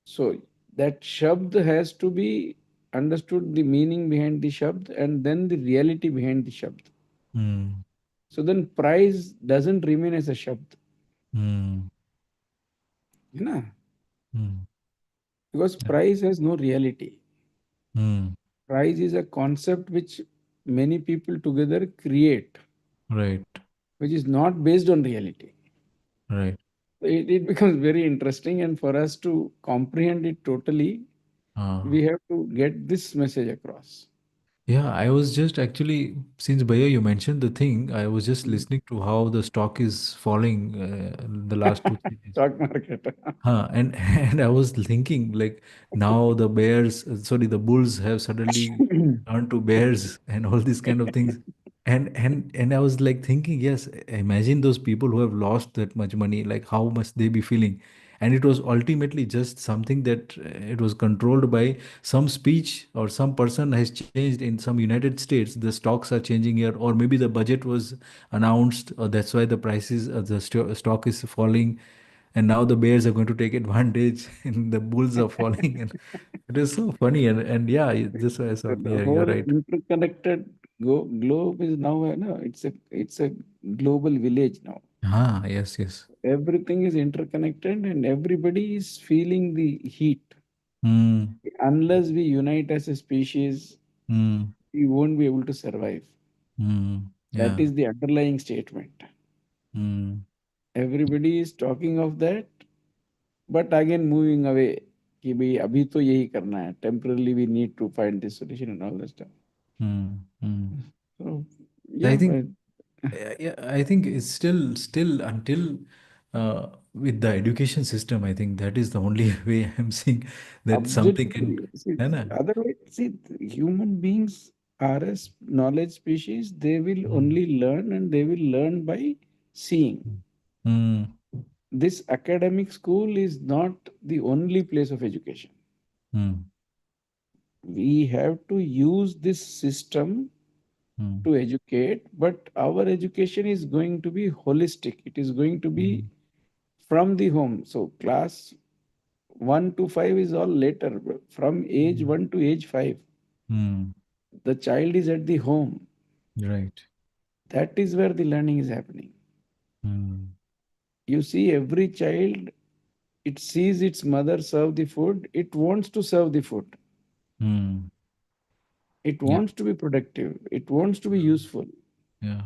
So that shabd has to be understood, the meaning behind the shabd and then the reality behind the shabd. Hmm. So then price doesn't remain as a shabd, Hmm. you know, Hmm. because Yeah. price has no reality. Hmm. Price is a concept which many people together create, Right. which is not based on reality. Right. It becomes very interesting, and for us to comprehend it totally, Uh, we have to get this message across. yeah, I was just actually, since Bhaiya, you mentioned the thing, I was just Mm. listening to how the stock is falling the last 2, 3 days. Stock market. Huh, and and I was thinking like now the bears, sorry, the bulls have suddenly turned to bears and all these kind of things. And I was like thinking, yes, imagine those people who have lost that much money, like how must they be feeling? And it was ultimately just something that it was controlled by some speech or some person has changed in some United States. The stocks are changing here, or maybe the budget was announced, or that's why the prices, the stock is falling, and now the bears are going to take advantage and the bulls are falling, and it is so funny. And yeah, this I thought, The yeah, you're whole right. interconnected globe is now, no, it's a global village now. Ah, yes, yes. Everything is interconnected and everybody is feeling the heat. Hmm. Unless we unite as a species, Hmm. we won't be able to survive. Hmm. That Yeah. is the underlying statement. Hmm. Everybody is talking of that, but again moving away. कि भाई अभी तो यही करना है. Temporarily we need to find this solution and all that stuff. Hmm. Hmm. So I yeah, think, but yeah, I think it's still until with the education system, I think that is the only way I'm seeing that something can, absolutely. See, है ना? otherwise, see, human beings are a knowledge species. They will Hmm. only learn and they will learn by seeing. Hmm. This academic school is not the only place of education. Hmm. We have to use this system Hmm. to educate, but our education is going to be holistic. It is going to be Hmm. from the home. So, class 1 to 5 is all later. From age 1 to age 5, Hmm. the child is at the home. Right. That is where the learning is happening. Hmm. You see, every child, it sees its mother serve the food, it wants to serve the food, Hmm. it Yeah. wants to be productive, it wants to be useful. Yeah.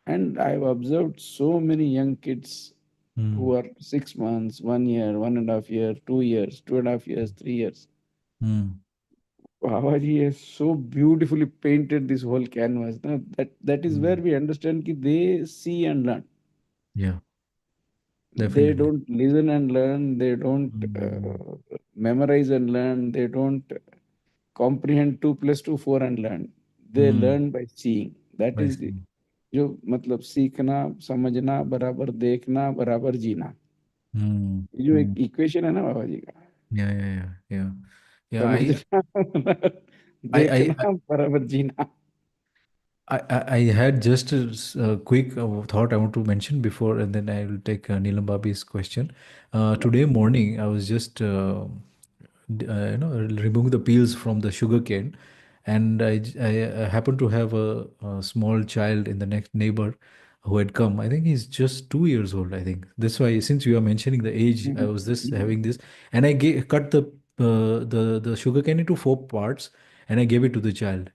And I've observed so many young kids who Hmm. are 6 months, 1 year, 1.5 year, 2 years, 2.5 years, 3 years. Hmm. Babaji has so beautifully painted this whole canvas. Now, that is where Hmm. we understand that they see and learn. Yeah. They Definitely. don't listen and learn. They don't Hmm. memorize and learn. They don't comprehend 2 plus 2 4 and learn. They Hmm. learn by seeing. That I is the see. जो मतलब सीखना समझना बराबर देखना बराबर जीना. Hmm. ये जो Hmm. एक इक्वेशन है ना बाबा जी का, Yeah. Yeah. Yeah. Yeah. Yeah. समझना बराबर I, देखना बराबर जीना. I had just a quick thought I want to mention before, and then I will take Neelam Babi's question. Today morning, I was just removing the peels from the sugar cane, and I happened to have a small child in the next neighbor who had come. I think he's just 2 years old. I think that's why, since you are mentioning the age, I was just having this, and cut the sugar cane into 4 parts, and I gave it to the child.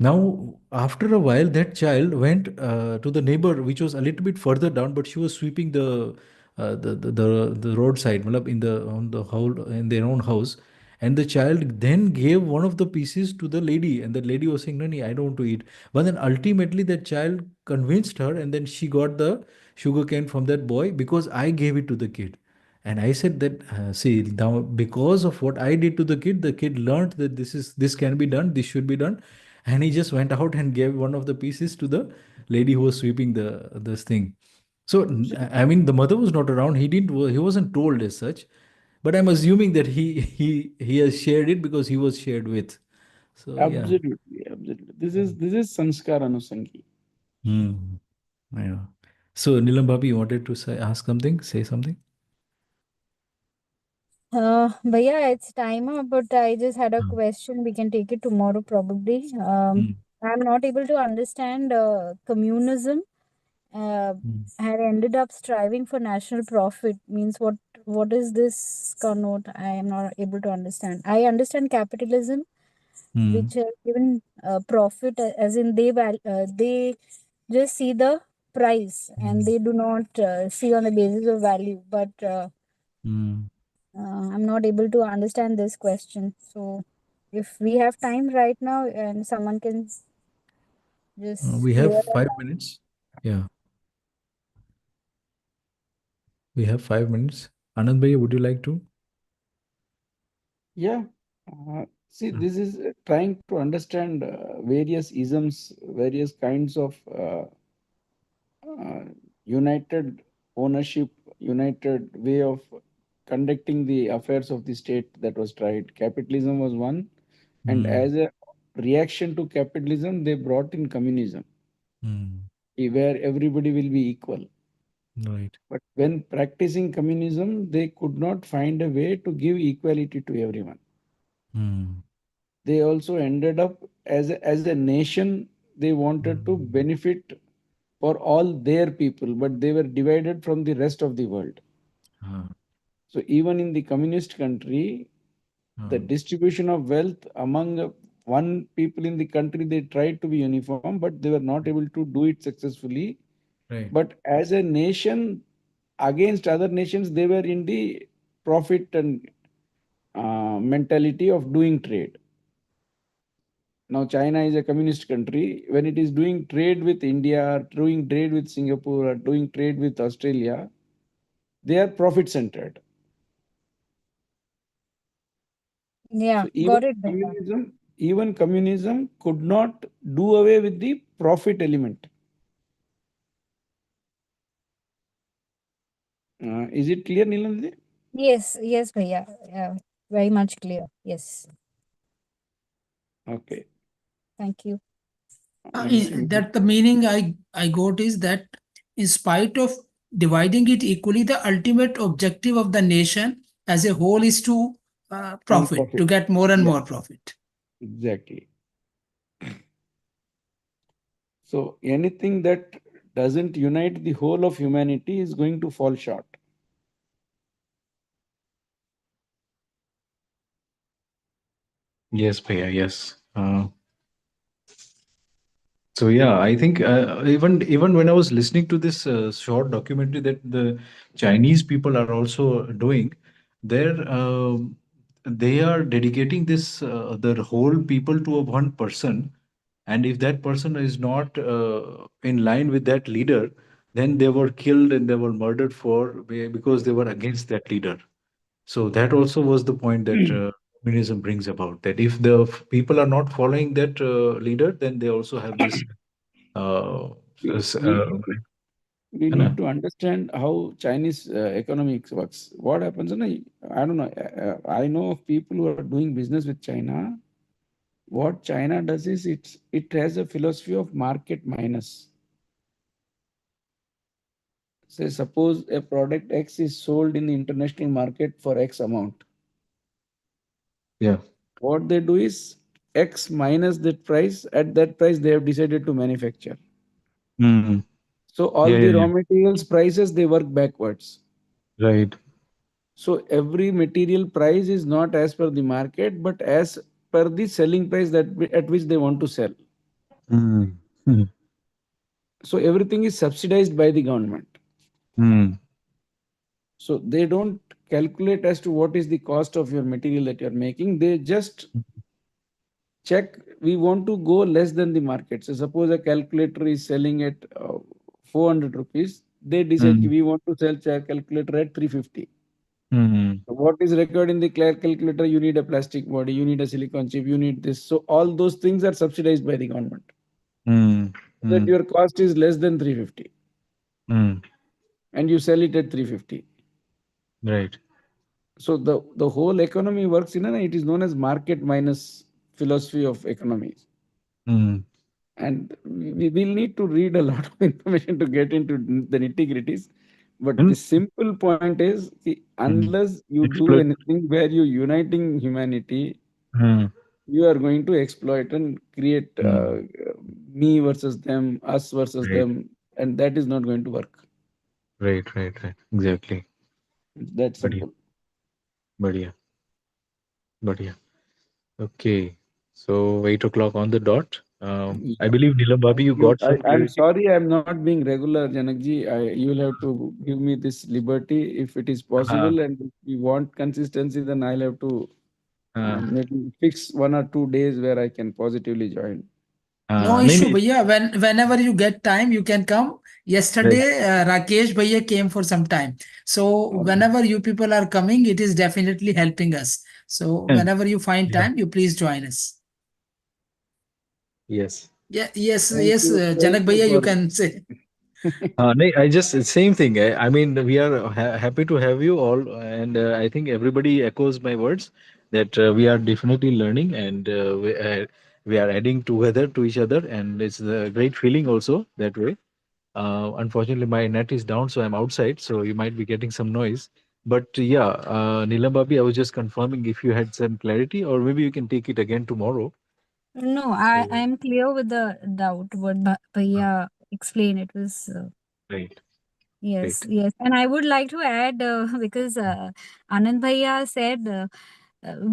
Now, after a while, that child went to the neighbor, which was a little bit further down, but she was sweeping the roadside, matlab in the on the whole in their own house. And the child then gave one of the pieces to the lady, and the lady was saying, "No, no, I don't want to eat." But then ultimately, that child convinced her, and then she got the sugar cane from that boy because I gave it to the kid. And I said that, see, now because of what I did to the kid learned that this can be done, this should be done, and he just went out and gave one of the pieces to the lady who was sweeping the this thing. So I mean, the mother was not around. He wasn't told as such, but I'm assuming that he has shared it because he was shared with. So yeah. Absolutely, absolutely. This is sanskar anusangi. Hmm. Yeah. So, Nilam Bhabi, you wanted to ask something, say something? But yeah, it's time up, but I just had a Hmm. question. We can take it tomorrow probably. Hmm. I'm not able to understand communism. Hmm. Had ended up striving for national profit means what is this connote? I am not able to understand. I understand capitalism, Hmm. which has given profit as in they just see the price and Hmm. they do not see on the basis of value. But Hmm. I'm not able to understand this question. So if we have time right now and someone can just We have clear that 5 minutes. Yeah, we have 5 minutes. Anand Bhai, would you like to? Yeah. See, Hmm. this is trying to understand various isms, various kinds of uh, united ownership, united way of conducting the affairs of the state that was tried. Capitalism was one, and Hmm. as a reaction to capitalism, they brought in communism, Hmm. where everybody will be equal. Right. But when practicing communism, they could not find a way to give equality to everyone. Hmm. They also ended up as a nation, they wanted to Hmm. benefit for all their people, but they were divided from the rest of the world. Ah. So even in the communist country, the Ah. distribution of wealth among one people in the country, they tried to be uniform, but they were not able to do it successfully. Right. But as a nation, against other nations, they were in the profit and mentality of doing trade. Now, China is a communist country. When it is doing trade with India, or doing trade with Singapore, or doing trade with Australia, they are profit centered. yeah, So even got it, Beta. communism could not do away with the profit element. Is it clear, Nilandri? Yes, yes, Bhaiya. Yeah, very much clear. Yes. Okay. Thank you. That the meaning I got is that in spite of dividing it equally, the ultimate objective of the nation as a whole is to Earn profit, profit. to get more and Yeah, more profit. exactly. So anything that doesn't unite the whole of humanity is going to fall short. Yes, Bhaiya, yes. So yeah, I think even when I was listening to this short documentary that the Chinese people are also doing, they are dedicating this their whole people to a one person, and if that person is not in line with that leader, then they were killed and they were murdered because they were against that leader. So that also was the point that communism brings about. That if the people are not following that leader, then they also have this uh, we, s- we uh, need we है ना? need to understand how Chinese economics works. What happens? I don't know. I know of people who are doing business with China. What China does is it has a philosophy of market minus. Say suppose a product X is sold in the international market for X amount. Yeah. What they do is X minus that price. At that price, they have decided to manufacture. Mm. So all Yeah, the yeah, raw yeah. materials prices they work backwards. Right. So every material price is not as per the market, but as per the selling price at which they want to sell. Mm. Mm. So everything is subsidized by the government. Mm. So they don't calculate as to what is the cost of your material that you're making. They just check, we want to go less than the market. So suppose a calculator is selling at 400 rupees. They decide Mm. we want to sell calculator at 350. Mm. So what is required in the calculator? You need a plastic body, you need a silicon chip, you need this. So all those things are subsidized by the government. Mm. So that Mm. your cost is less than 350 Mm. and you sell it at 350. Right. So the whole economy works in it is known as market minus philosophy of economies. Mm. and we will need to read a lot of information to get into the nitty gritties. But the And simple point is, mm, unless you do exploit. anything where you're uniting humanity, Mm, you are going to exploit and create mm, me versus them, us versus right, them, and that is not going to work. right. Exactly. It's that Badhiya, simple. badhiya, badhiya. Okay. So 8 o'clock on the dot. I Yeah. believe Neelam Bhabi, Thank you you. got some I'm clarity. sorry I'm not being regular, Janakji. You will have to give me this liberty if it is Uh, possible, and if you want consistency, then I'll have to uh, maybe fix 1 or 2 days where I can positively join. No नहीं issue, नहीं Bhaiya. Whenever you get time, you can come. right. Yesterday, Rakesh Bhaiya came for some time. So Uh, whenever you people are coming, it is definitely helping us. So whenever you find Yeah. time, you please join us. Yes. Yeah, yes, Thank yes, you. Thank Janak you Bhaiya, you for. can say. No, I just same thing. I mean, we are happy to have you all, and I think everybody echoes my words that we are definitely learning, and we are adding together to each other, and it's a great feeling also that way. Unfortunately, my net is down, so I'm outside, so you might be getting some noise. But yeah, Neelam Babi, I was just confirming if you had some clarity, or maybe you can take it again tomorrow. No, So, I'm clear with the doubt what Bhaiya explained. It was right, yes, great. yes. And I would like to add because Anand Bhaiya said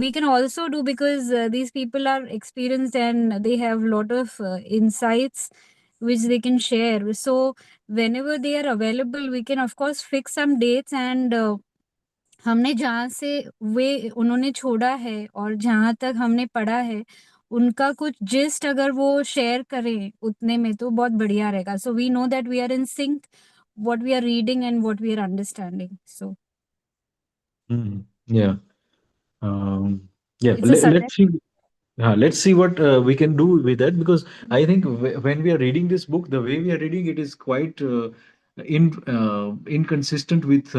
we can also do because these people are experienced and they have a lot of insights which they can share. So whenever they are available, we can of course fix some dates and हमने जहाँ से वे उन्होंने छोड़ा है और जहाँ तक हमने पढ़ा है, उनका कुछ जिस्ट अगर वो शेयर करें उतने में तो बहुत बढ़िया रहेगा. So we know that we are in sync what we are reading and what we are understanding. So Yeah. Um, yeah. it's a Let's see. suggestion. Let's see what we can do with that because I think when we are reading this book, the way we are reading it is quite inconsistent with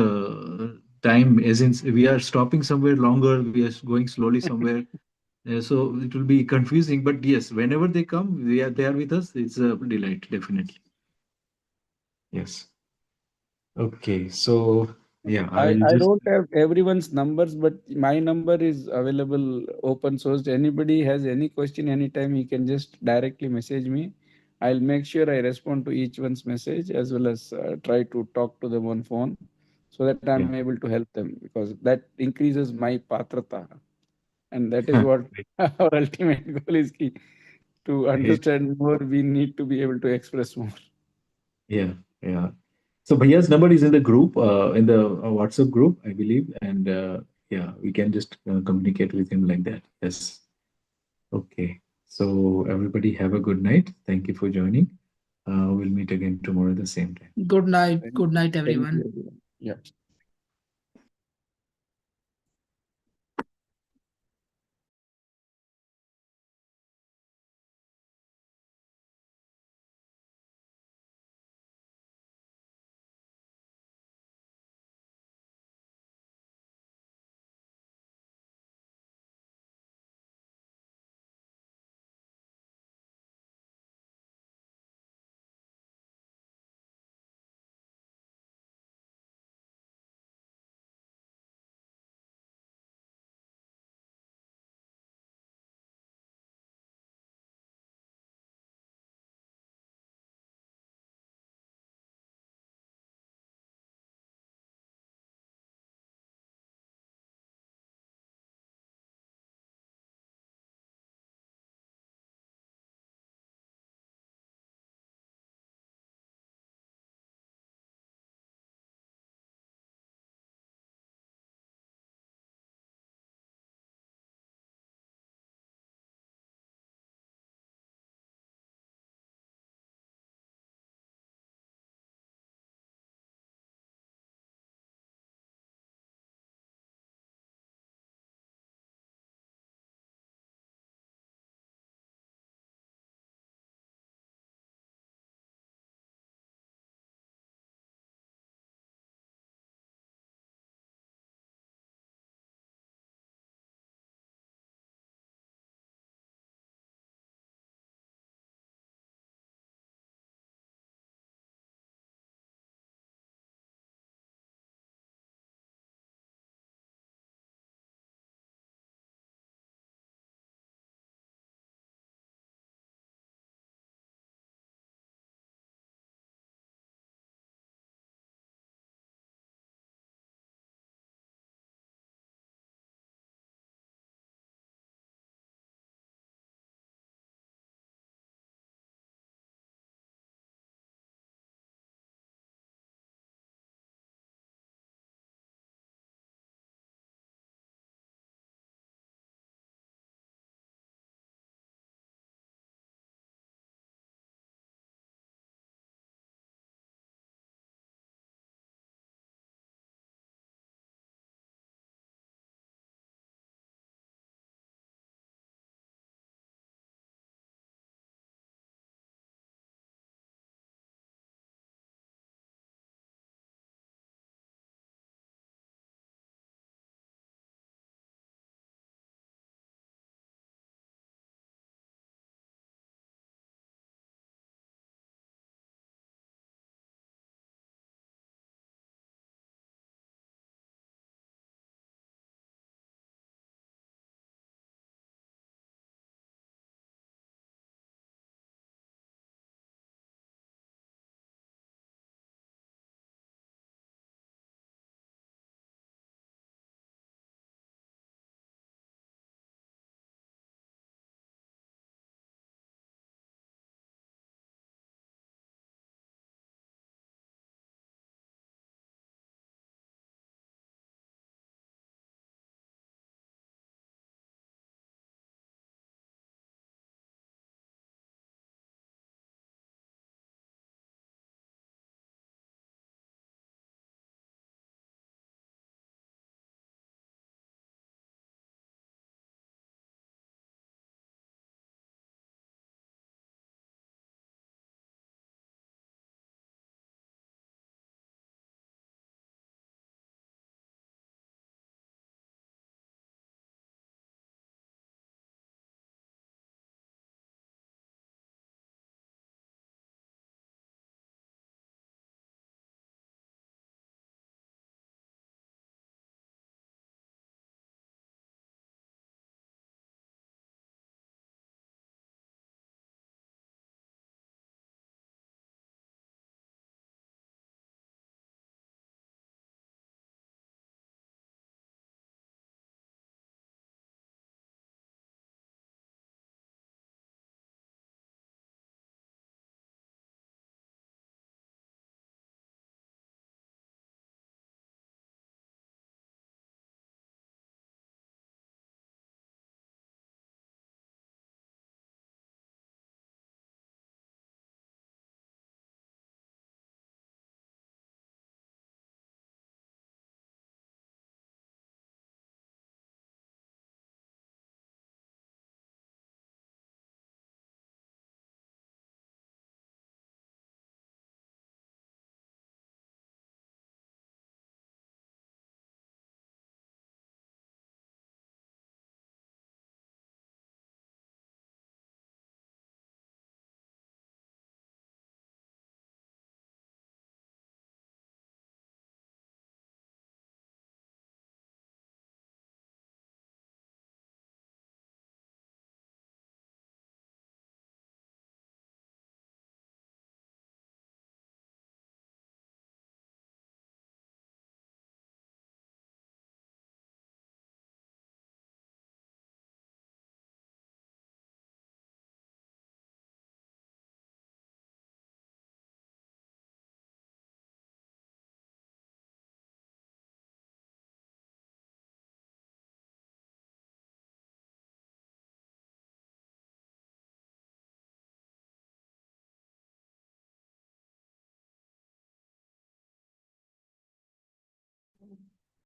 time. As in, we are stopping somewhere longer, we are going slowly somewhere. So it will be confusing. But yes, whenever they come, they are with us. It's a delight, definitely. Yes. Okay. So yeah, I'll I just don't have everyone's numbers, but my number is available open source. Anybody has any question anytime, he can just directly message me. I'll make sure I respond to each one's message as well as try to talk to them on phone so that I'm yeah. able to help them because that increases my patrata. And that is what our ultimate goal is key. To Great. understand more, we need to be able to express more. Yeah. Yeah. So Bhaiya's number is in the group, in the WhatsApp group, I believe, and yeah, we can just communicate with him like that. Yes. Okay. So everybody have a good night. Thank you for joining. We'll meet again tomorrow at the same time. Good night. Thank Good night, thank you, everyone. everyone. Yeah.